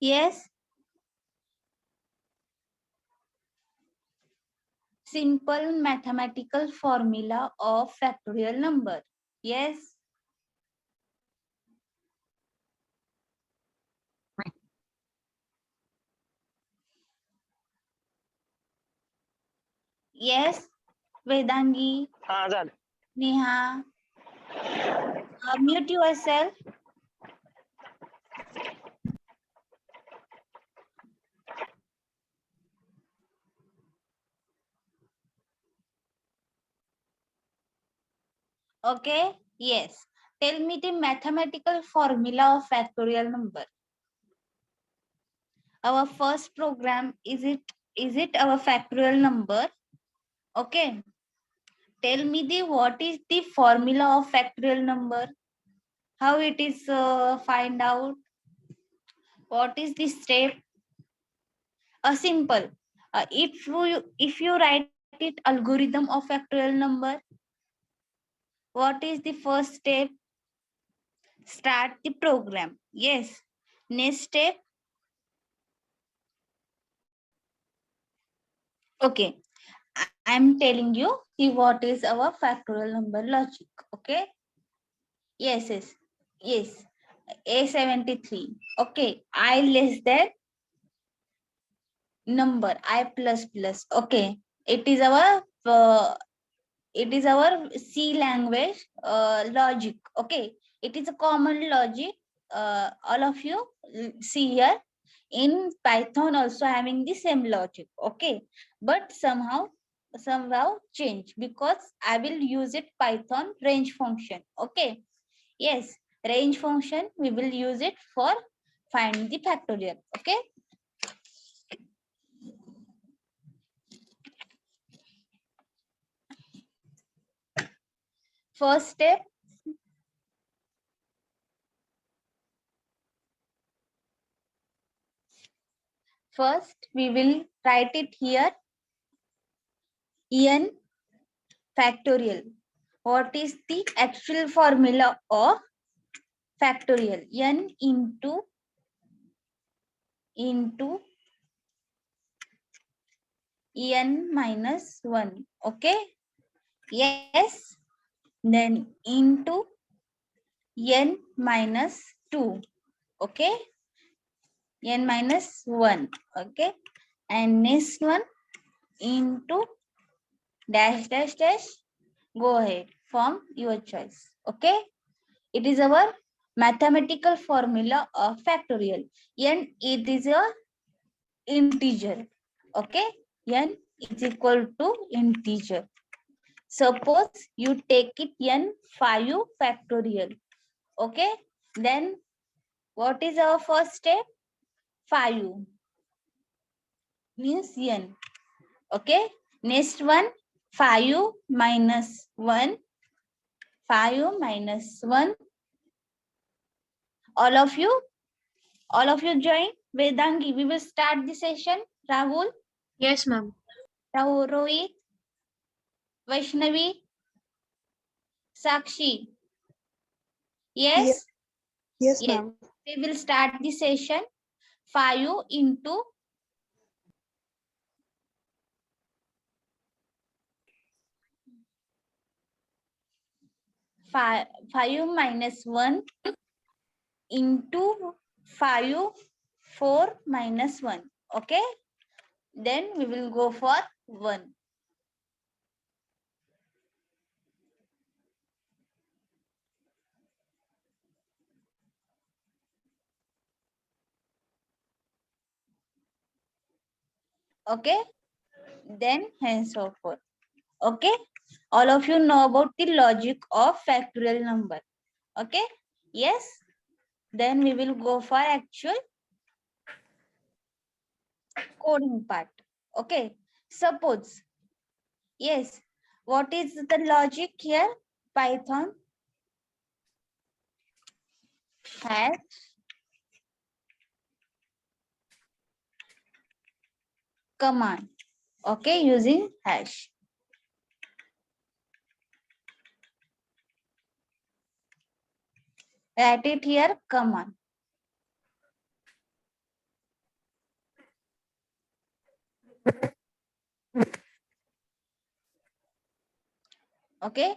Yes. Simple mathematical formula of factorial number. Yes. Yes. Vedangi, Neha, mute yourself. Okay. Yes. Tell me the mathematical formula of factorial number. Our first program, is it our factorial number? Okay. Tell me what is the formula of factorial number? How it is find out? What is the step? Simple. If you write it algorithm of factorial number, what is the first step? Start the program. Yes. Next step. Okay. I'm telling you what is our factorial number logic. Okay. Yes. Yes. Yes. A73. Okay. I less than number I plus plus. Okay. It is our C language logic. Okay. It is a common logic. All of you see here. In Python also having the same logic. Okay. But somehow change, because I will use it Python range function. Okay. Yes. Range function, we will use it for find the factorial. Okay. First step, first we will write it here, n factorial. What is the actual formula of factorial? N into n minus 1. Okay. Yes. Then into n minus 2. Okay. N minus 1. Okay. And next one into dash dash dash. Go ahead, form your choice. Okay. It is our mathematical formula of factorial. N, it is a integer. Okay. N is equal to integer. Suppose you take it n 5 factorial. Okay. Then what is our first step? 5 means n. Okay. Next one, 5 minus 1. 5 minus 1. All of you join. Vedangi, we will start the session. Rahul, Yes, ma'am. Rohit, Vaishnavi, Sakshi. Yes? Yes, Yes. ma'am. We will start the session. 5 into 5 minus 1 into 5, 4 minus 1. Okay? Then we will go for 1. Okay? Then henceforth. Okay? All of you know about the logic of factorial number. Okay? Yes? Then we will go for actual coding part. Okay? Suppose. Yes. What is the logic here? Python has command. Okay? Using hash. Write it here, command. Okay?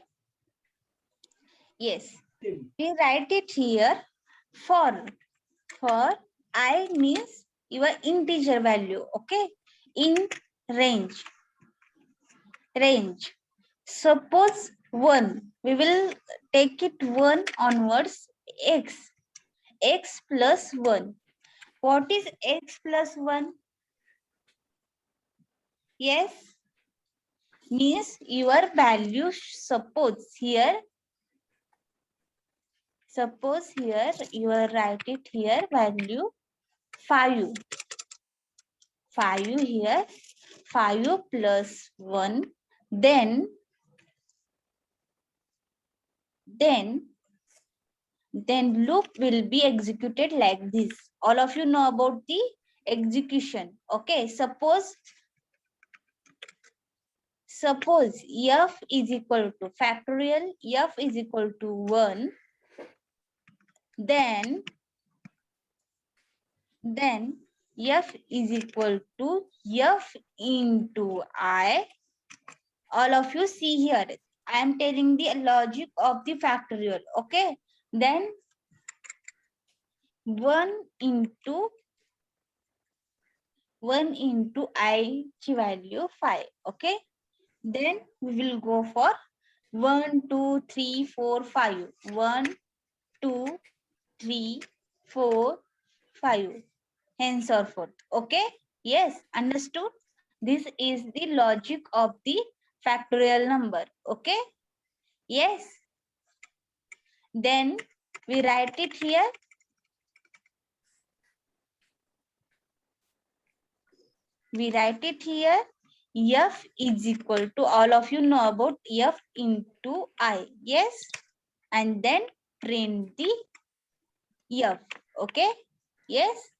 Yes. We write it here for I means your integer value. Okay? In range. Range. Suppose 1. We will take it 1 onwards. X plus 1. What is x plus 1? Yes, means your value, suppose here you will write it here, value 5. 5 here, 5 plus 1. Then loop will be executed like this. All of you know about the execution. Okay, suppose f is equal to factorial f is equal to 1, then f is equal to f into I. All of you see here, I am telling the logic of the factorial. Okay, then 1 into I की value 5. Okay, then we will go for 1 2 3 4 5. 1 2 3 4 5, henceforth. Okay, yes, understood. This is the logic of the factorial number. Okay, yes. Then we write it here. F is equal to, all of you know about f into I. Yes, and then print the f. Okay, yes.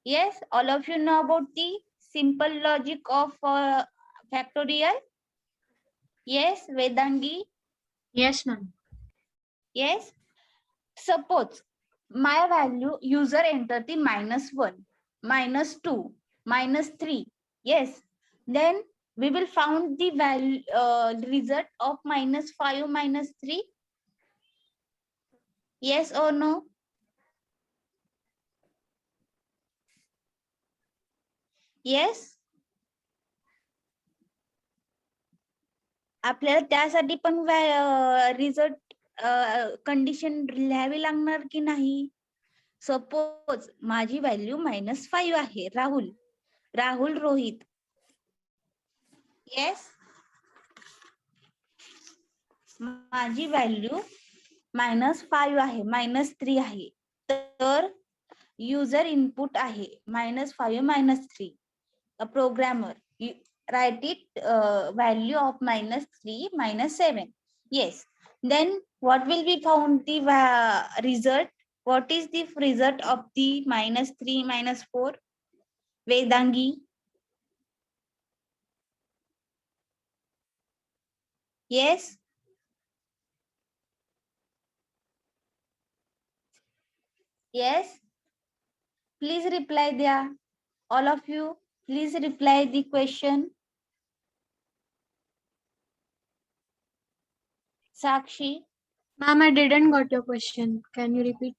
Yes, all of you know about the simple logic of factorial. Yes, Vedangi. Yes, ma'am. Yes. Suppose my value, user enter the -1, -2, -3. Yes. Then we will found the value result of -5, -3. Yes or no? Yes. आपल्याला त्यासाठी पण result condition लिहावी लागणार की नाही? Suppose माझी value -5 आहे. Rahul Rohit. Yes, माझी व्हॅल्यू -5 आहे, -3 आहे. तर युजर इनपुट आहे -5, -3. A programmer write it value of -3, -7. Yes, then what will be found the result? What is the result of the -3, -4? Vedangi. Yes. Yes. Please reply there. All of you, please reply the question. Sakshi. Ma'am, I didn't got your question. Can you repeat?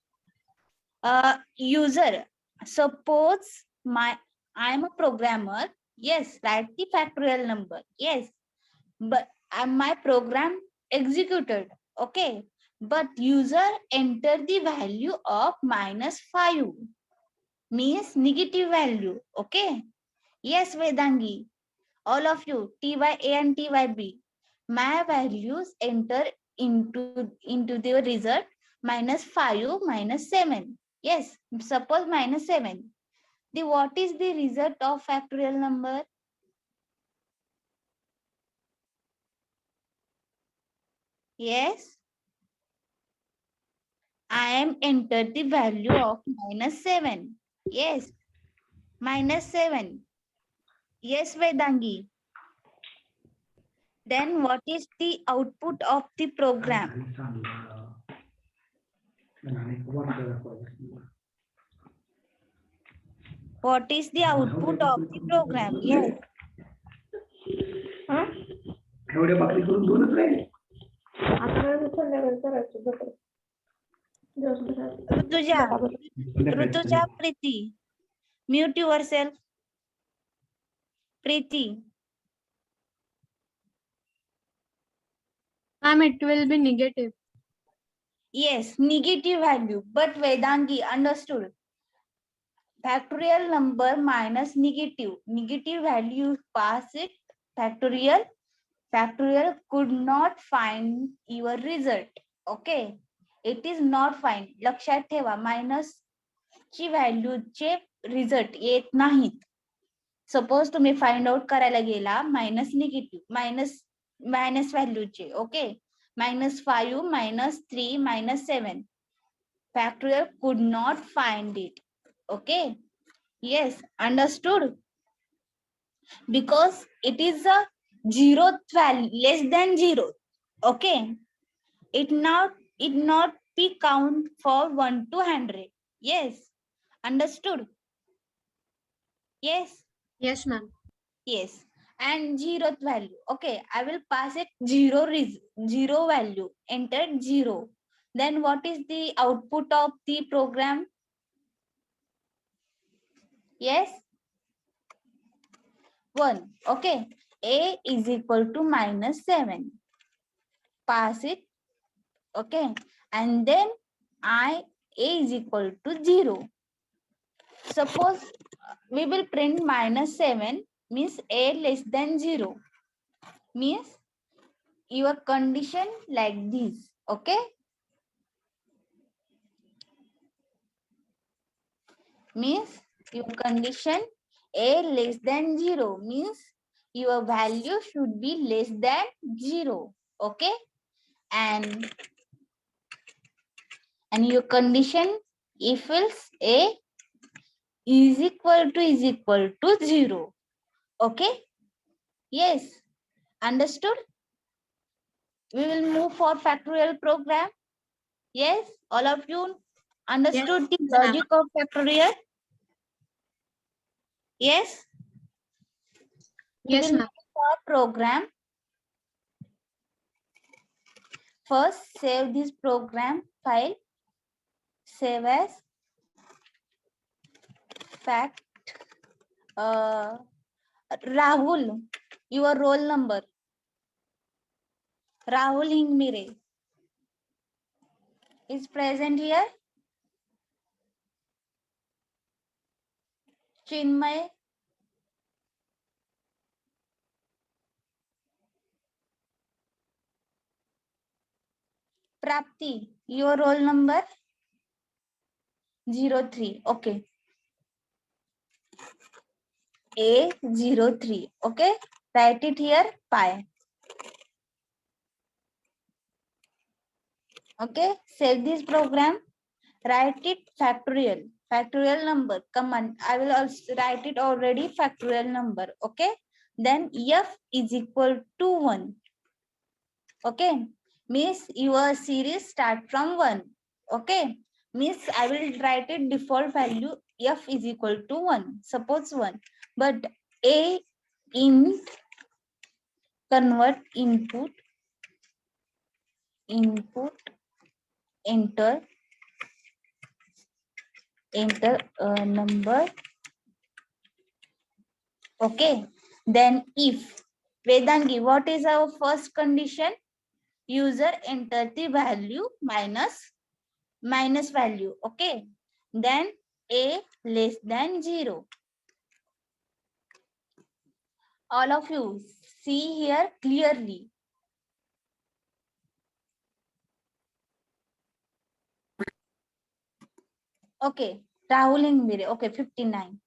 User. Suppose I am a programmer. Yes, write the factorial number. Yes. But my program executed. Okay. But user enter the value of -5. Means negative value. Okay. Yes, Vedangi. All of you, Ty A and Ty B. My values enter into the result -5, -7. Yes, suppose -7. What is the result of factorial number? Yes. I am entered the value of -7. Yes. -7. Yes, Vedangi. Then what is the output of the program? What is the output of the program? Yes. Rutuja, Preeti. Mute yourself. Preeti. Ma'am, it will be negative. Yes, negative value. But Vedangi understood. Factorial number minus negative. Negative value pass it. Factorial. Factorial could not find your result. Okay. It is not find. लक्षात ठेवा minus ची value चे result येत नाहीत. Suppose तुम्ही find out करायला गेला minus negative minus व्हॅल्यूचे. Okay. -5, -3, -7. Factorial could not find it. Okay. Yes, understood. Because it is a zeroth value, less than 0. Okay. It not be count for 1 to 100. Yes. Understood. Yes. Yes, ma'am. Yes. And 0th value. Okay. I will pass it 0 value. Enter 0. Then what is the output of the program? Yes. 1. Okay. A is equal to -7. Pass it. Okay. And then A is equal to 0. Suppose we will print -7 means A less than 0. Means your condition like this. Okay. Means your condition A less than 0 means your value should be less than 0. Okay. And your condition if else A is equal to 0. Okay. Yes. Understood? We will move for factorial program. Yes. All of you understood the logic of factorial? Yes. Yes, We will ma'am. move for program. First, save this program file. Save as fact. Rahul, your roll number. Rahul Hingmire is present here. Chinmay. Prapti, your roll number 03. Okay. A03. Okay. Write it here. Pi. Okay. Save this program. Write it factorial. factorial number command. I will also write it already factorial number. Okay. Then f is equal to 1. Okay. Means your series start from 1. Okay. Means I will write it default value f is equal to 1. Suppose 1. But a in convert input enter a number. Okay. Then if Vedangi, what is our first condition? User enter the value minus value. Okay. Then a less than 0. All of you see here clearly. Okay. Rahul Ingvire. Okay. 59.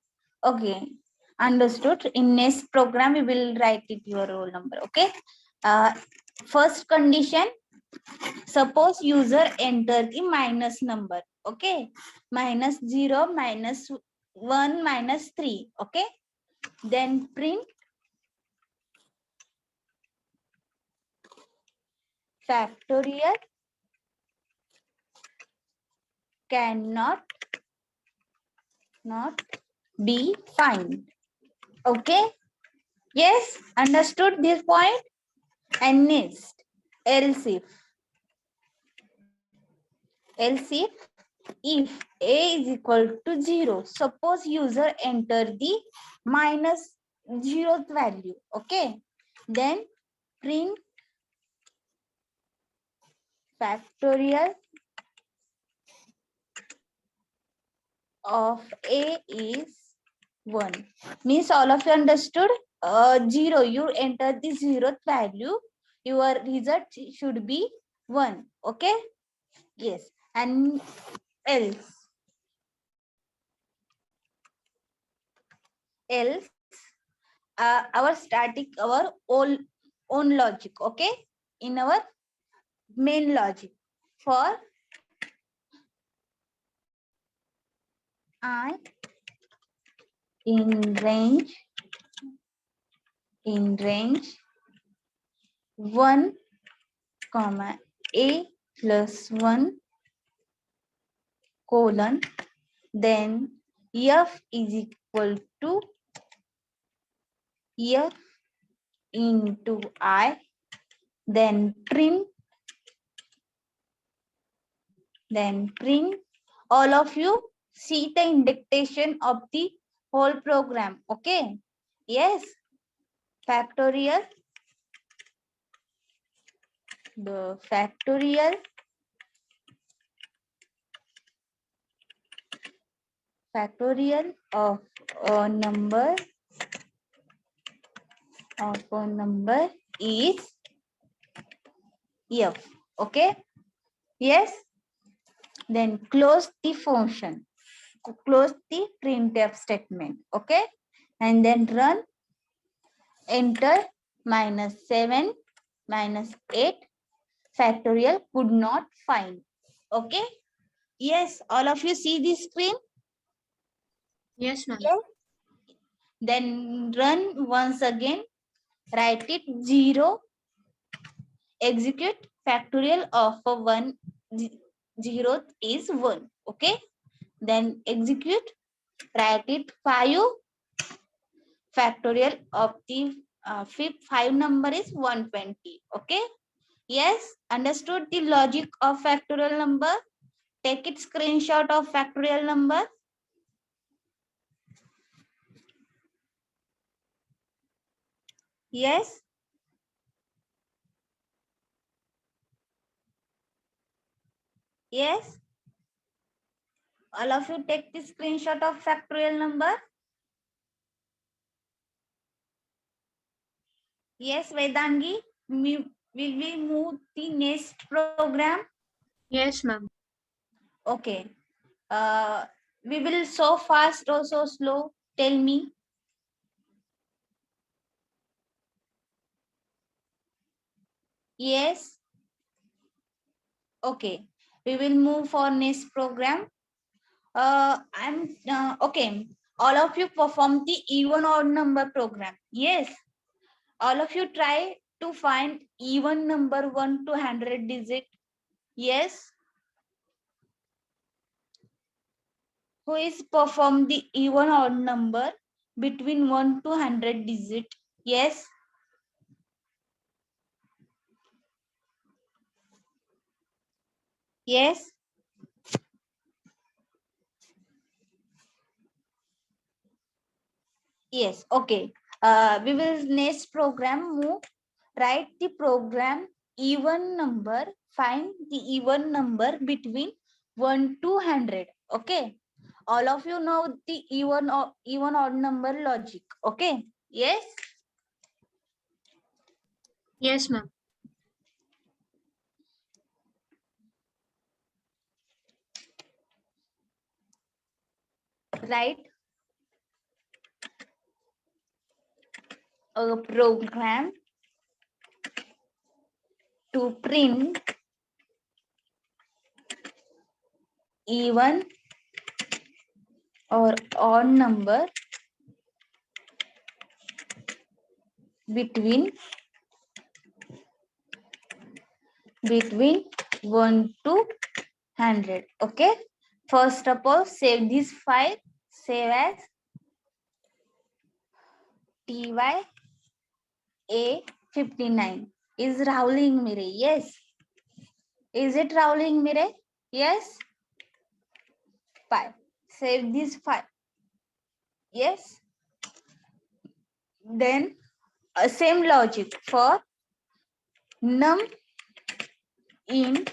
Okay. Understood. In next program, we will write it your roll number. Okay. First condition, suppose user enter the minus number. Okay. Minus 0, minus 1, minus 3. Okay. Then print factorial cannot not be found. Okay. Yes. Understood this point? And next, else if a is equal to 0, suppose user enter the minus 0th value. Okay. Then print factorial of a is 1. Means all of you understood? 0, you enter the 0th value, your result should be 1. Okay. Yes. And else our static, our own logic. Okay. In our main logic, for I in range 1 comma a plus 1 colon, then f is equal to f into I, then print all of you see the indentation of the whole program. Okay. Yes. Factorial, the factorial of a number is f. Okay. Yes. Then close the function, close the printf statement. Okay. And then run, enter -7 -8 factorial could not find. Okay. Yes. All of you see the screen? Yes, ma'am. Yes. Then run once again, write it 0, execute factorial of a 1, 0th is 1. Okay. Then execute, write it 5, factorial of the fifth 5 number is 120. Okay. Yes. Understood the logic of factorial number? Take it screenshot of factorial number. Yes. Yes. All of you take the screenshot of factorial number. Yes, Vedangi, will we move the next program? Yes, ma'am. Okay. We will so fast or so slow? Tell me. Yes. Okay. We will move for next program. I'm okay. All of you perform the even odd number program. Yes. All of you try to find even number 1 to 100 digit. Yes. Who is perform the even odd number between 1 to 100 digit? Yes. Yes. Yes. Okay. We will next program move. Write the program even number. Find the even number between 1 to 100. Okay. All of you know the even odd number logic. Okay. Yes. Yes, ma'am. Write a program to print even or odd number between 1 to 100. Okay. First of all, save this file. Save as TYA59. Is Rahul Mire? Yes. Is it Rahul Mire? Yes. File. Save this file. Yes. Then same logic for num in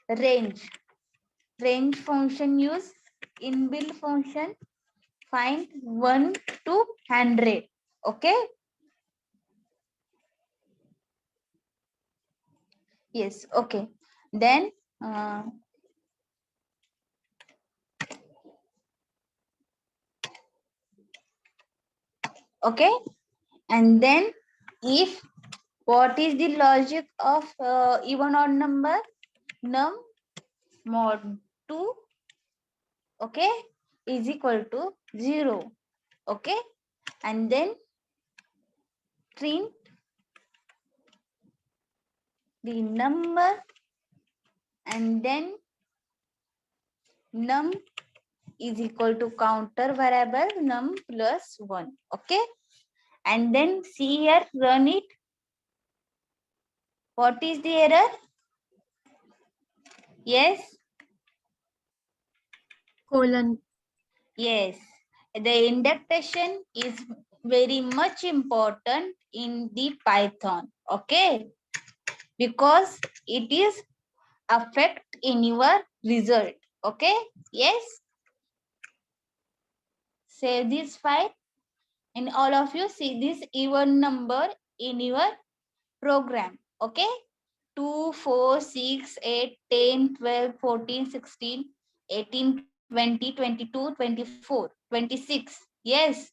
range. Range function use inbuilt function find 1 to 100. Okay. Yes. Okay. Then okay. And then if what is the logic of even odd number? Num mod 2, okay, is equal to 0. Okay. And then print the number and then num is equal to counter variable num plus 1. Okay. And then see here, run it. What is the error? Yes. Colon. Yes. The indentation is very much important in the Python. Okay. Because it is affect in your result. Okay. Yes. Save this file and all of you see this even number in your program. Okay. 2, 4, 6, 8, 10, 12, 14, 16, 18, 20, 22, 24, 26. Yes.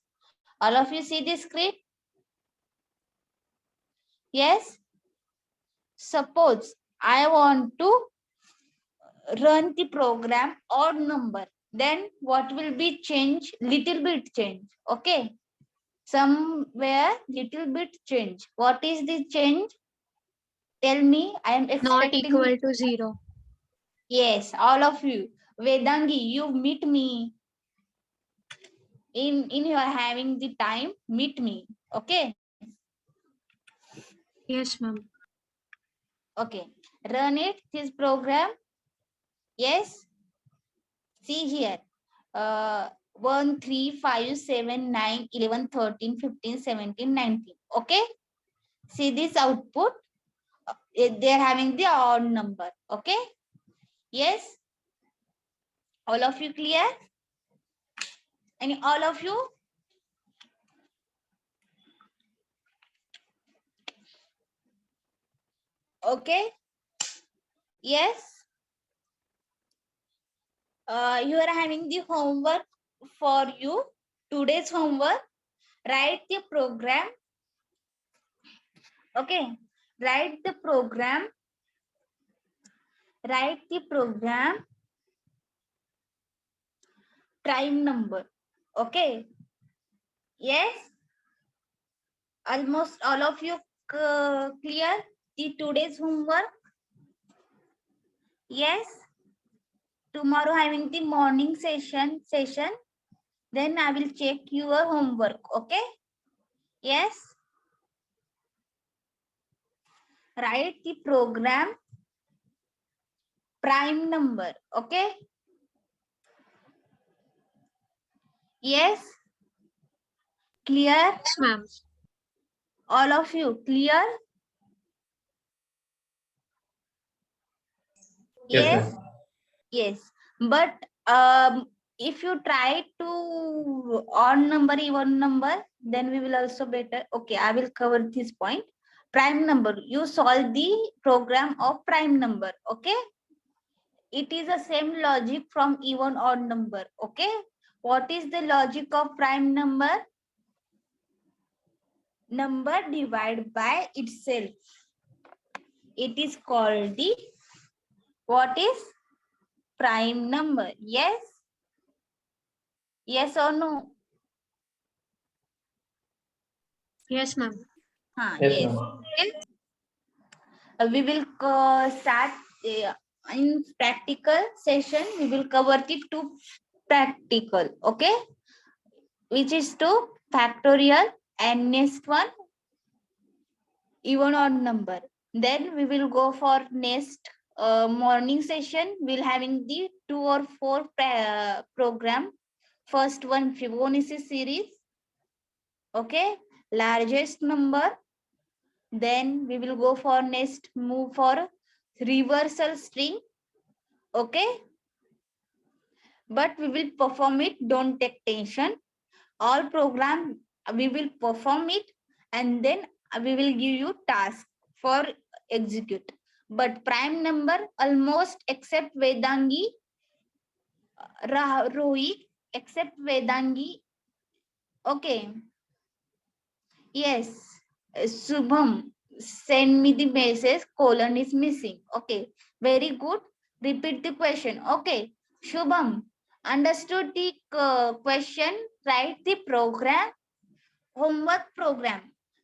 All of you see this screen? Yes. Suppose I want to run the program odd number. Then what will be change? Little bit change. Okay. Somewhere little bit change. What is the change? Tell me. I am Not expecting. equal to 0. Yes, all of you. Vedangi, you meet me. In you are having the time, meet me. Okay. Yes, ma'am. Okay. Run it, this program. Yes. See here. 1, 3, 5, 7, 9, 11, 13, 15, 17, 19. Okay. See this output. They are having the odd number. Okay. Yes. All of you clear? And all of you? Okay. Yes. You are having the homework for you. Today's homework. Write the program. Okay. Write the program. Write the program prime number. Okay. Yes. Almost all of you clear the today's homework. Yes. Tomorrow having the morning session. Then I will check your homework. Okay. Yes. Write the program prime number. Okay. Yes. Clear? Yes, ma'am. All of you clear? Yes, Yes. ma'am. Yes. But if you try to odd number, even number, then we will also better. Okay, I will cover this point. Prime number. You solve the program of prime number. Okay. It is the same logic from even odd number. Okay. What is the logic of prime number? Number divided by itself. It is called the what is prime number? Yes. Yes or no? Yes, ma'am. Yes, Yes. ma'am. Okay. We will start in practical session. We will cover the two practical. Okay. Which is two factorial and next one even odd number. Then we will go for next morning session. We'll having the 2 or 4 program. First one Fibonacci series. Okay. Largest number. Then we will go for next move for reversal string. Okay. But we will perform it. Don't take tension. All program we will perform it and then we will give you task for execute. But prime number almost except Vedangi, Rohit except Vedangi. Okay. Yes. Subham, send me the message, colon is missing. Okay. Very good. Repeat the question. Okay. Shubham, understood the question, write the program, homework program.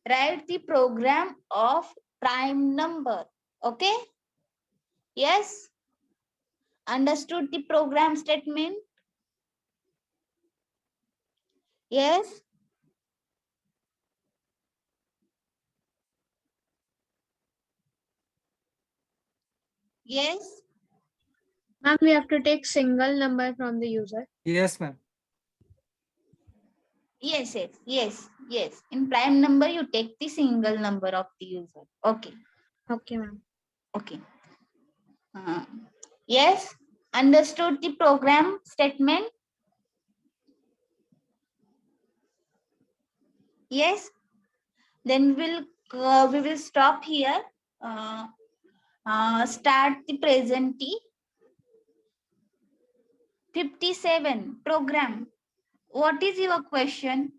Write the program of prime number. Okay. Yes. Understood the program statement? Yes. Yes. Ma'am, we have to take single number from the user. Yes, ma'am. Yes, yes, yes, yes. In prime number, you take the single number of the user. Okay, Okay, ma'am. okay. Yes, understood the program statement? Yes. Then we will stop here. Start the present T. 57 program. What is your question?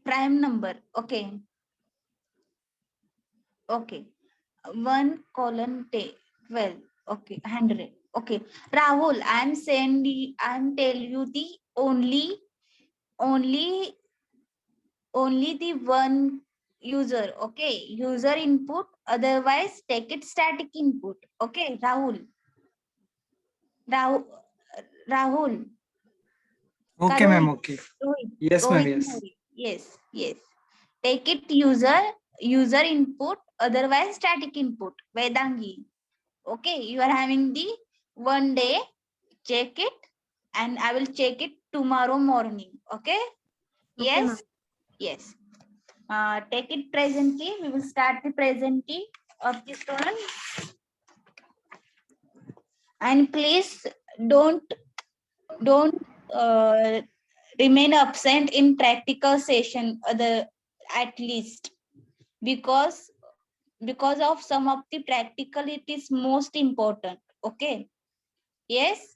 Prime number. Okay. Okay. 1 colon 12. Okay. 100. Okay. Rahul, I'm tell you the only the one user. Okay. User input. Otherwise, take it static input. Okay. Rahul. Rahul. Okay, Rohit, ma'am. Okay. Rohit, Yes, ma'am. Rohit Yes. Mohri. Yes, yes. Take it user input, otherwise static input. Vedangi. Okay, you are having the one day, check it, and I will check it tomorrow morning. Okay? Okay, ma'am. Yes? Yes. Take it presently. We will start the presently of the student. And please don't uh, remain absent in practical session at least because of some of the practical it is most important. Okay. Yes,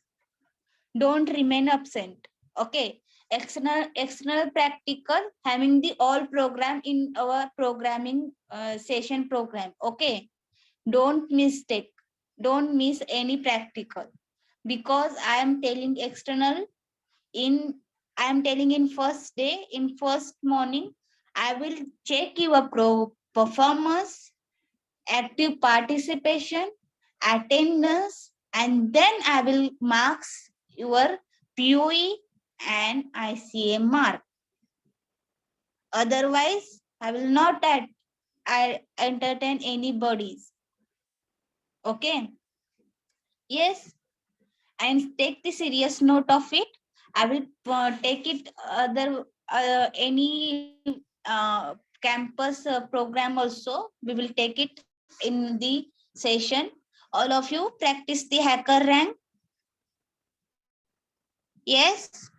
don't remain absent. Okay. External practical having the all program in our programming session program. Okay. Don't miss any practical, because I am telling external I am telling in first day, in first morning, I will check your performance, active participation, attendance, and then I will marks your POE and ICA mark. Otherwise, I will not I entertain anybody's. Okay. Yes. And take the serious note of it. I will take it any campus program also. We will take it in the session. All of you practice the hacker rank. Yes.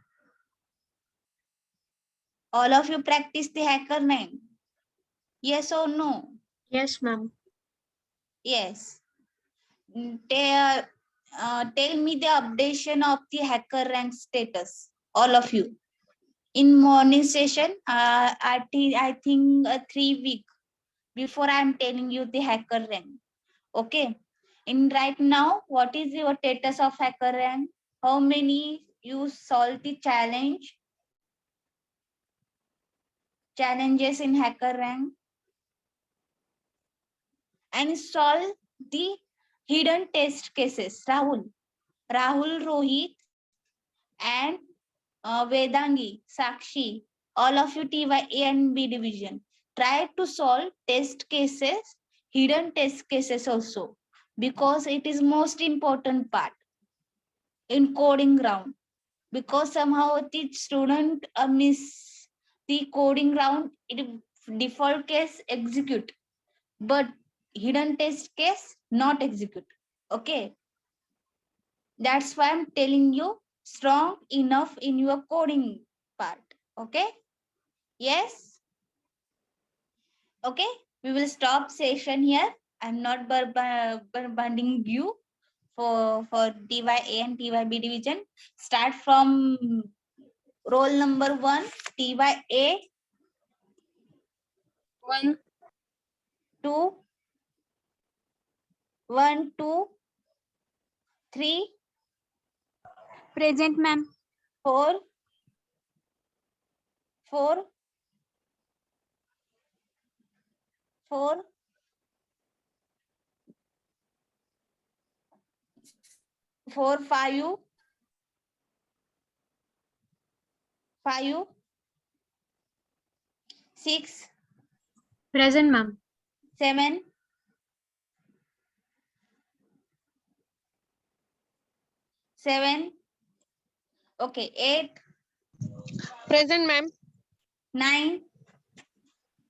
All of you practice the hacker rank. Yes or no? Yes, ma'am. Yes. Tell me the updation of the hacker rank status. All of you. In morning session, I think 3 week before I am telling you the hacker rank. Okay. In right now, what is your status of hacker rank? How many you solve the challenges in hacker rank? And solve the hidden test cases. Rahul, Rohit, and Vedangi, Sakshi, all of you TY A and B division, try to solve test cases, hidden test cases also, because it is most important part in coding round. Because somehow the student miss the coding round, it default case execute, but hidden test case not execute. Okay, that's why I'm telling you strong enough in your coding part. Okay. Yes. Okay. We will stop session here. I'm not bombarding you for TYA and TYB division. Start from roll number 1, TYA. 1, 2, 1, 2, 3, Present, ma'am. 4, 4, 4, 4, 5, 5, 6, Present, ma'am. 7, 7. Okay, 8, Present, ma'am. 9,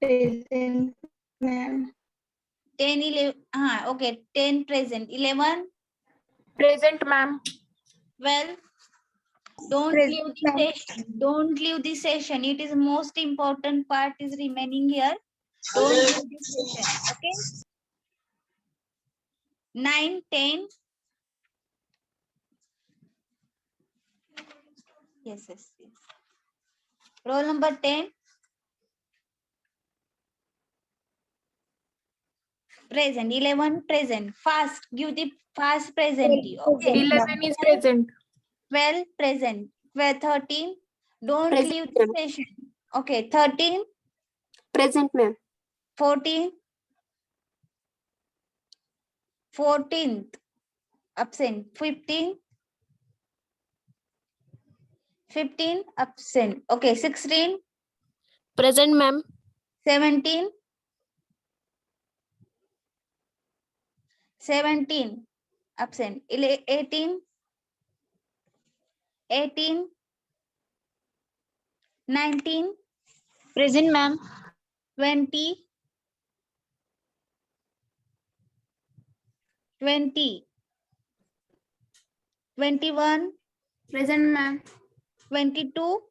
Present, ma'am. 10, 11. Okay, 10 present. 11, Present, ma'am. 12. Don't Present, leave the ma'am. session. Don't leave the session. It is most important part is remaining here. Don't leave the session. Okay. 9, 10. Yes, yes, yes. Roll number 10. Present. 11 present. Fast. Give the fast present. Okay. 11 is present. 12 present. 12, 13. Don't Present, leave the ma'am. session. Okay. 13, Present, ma'am. 14, 14th. Absent. 15, 15 absent. Okay. 16, Present, ma'am. 17, 17 absent. 18, 18, 19, Present, ma'am. 20, 20, 21, Present, ma'am. 22,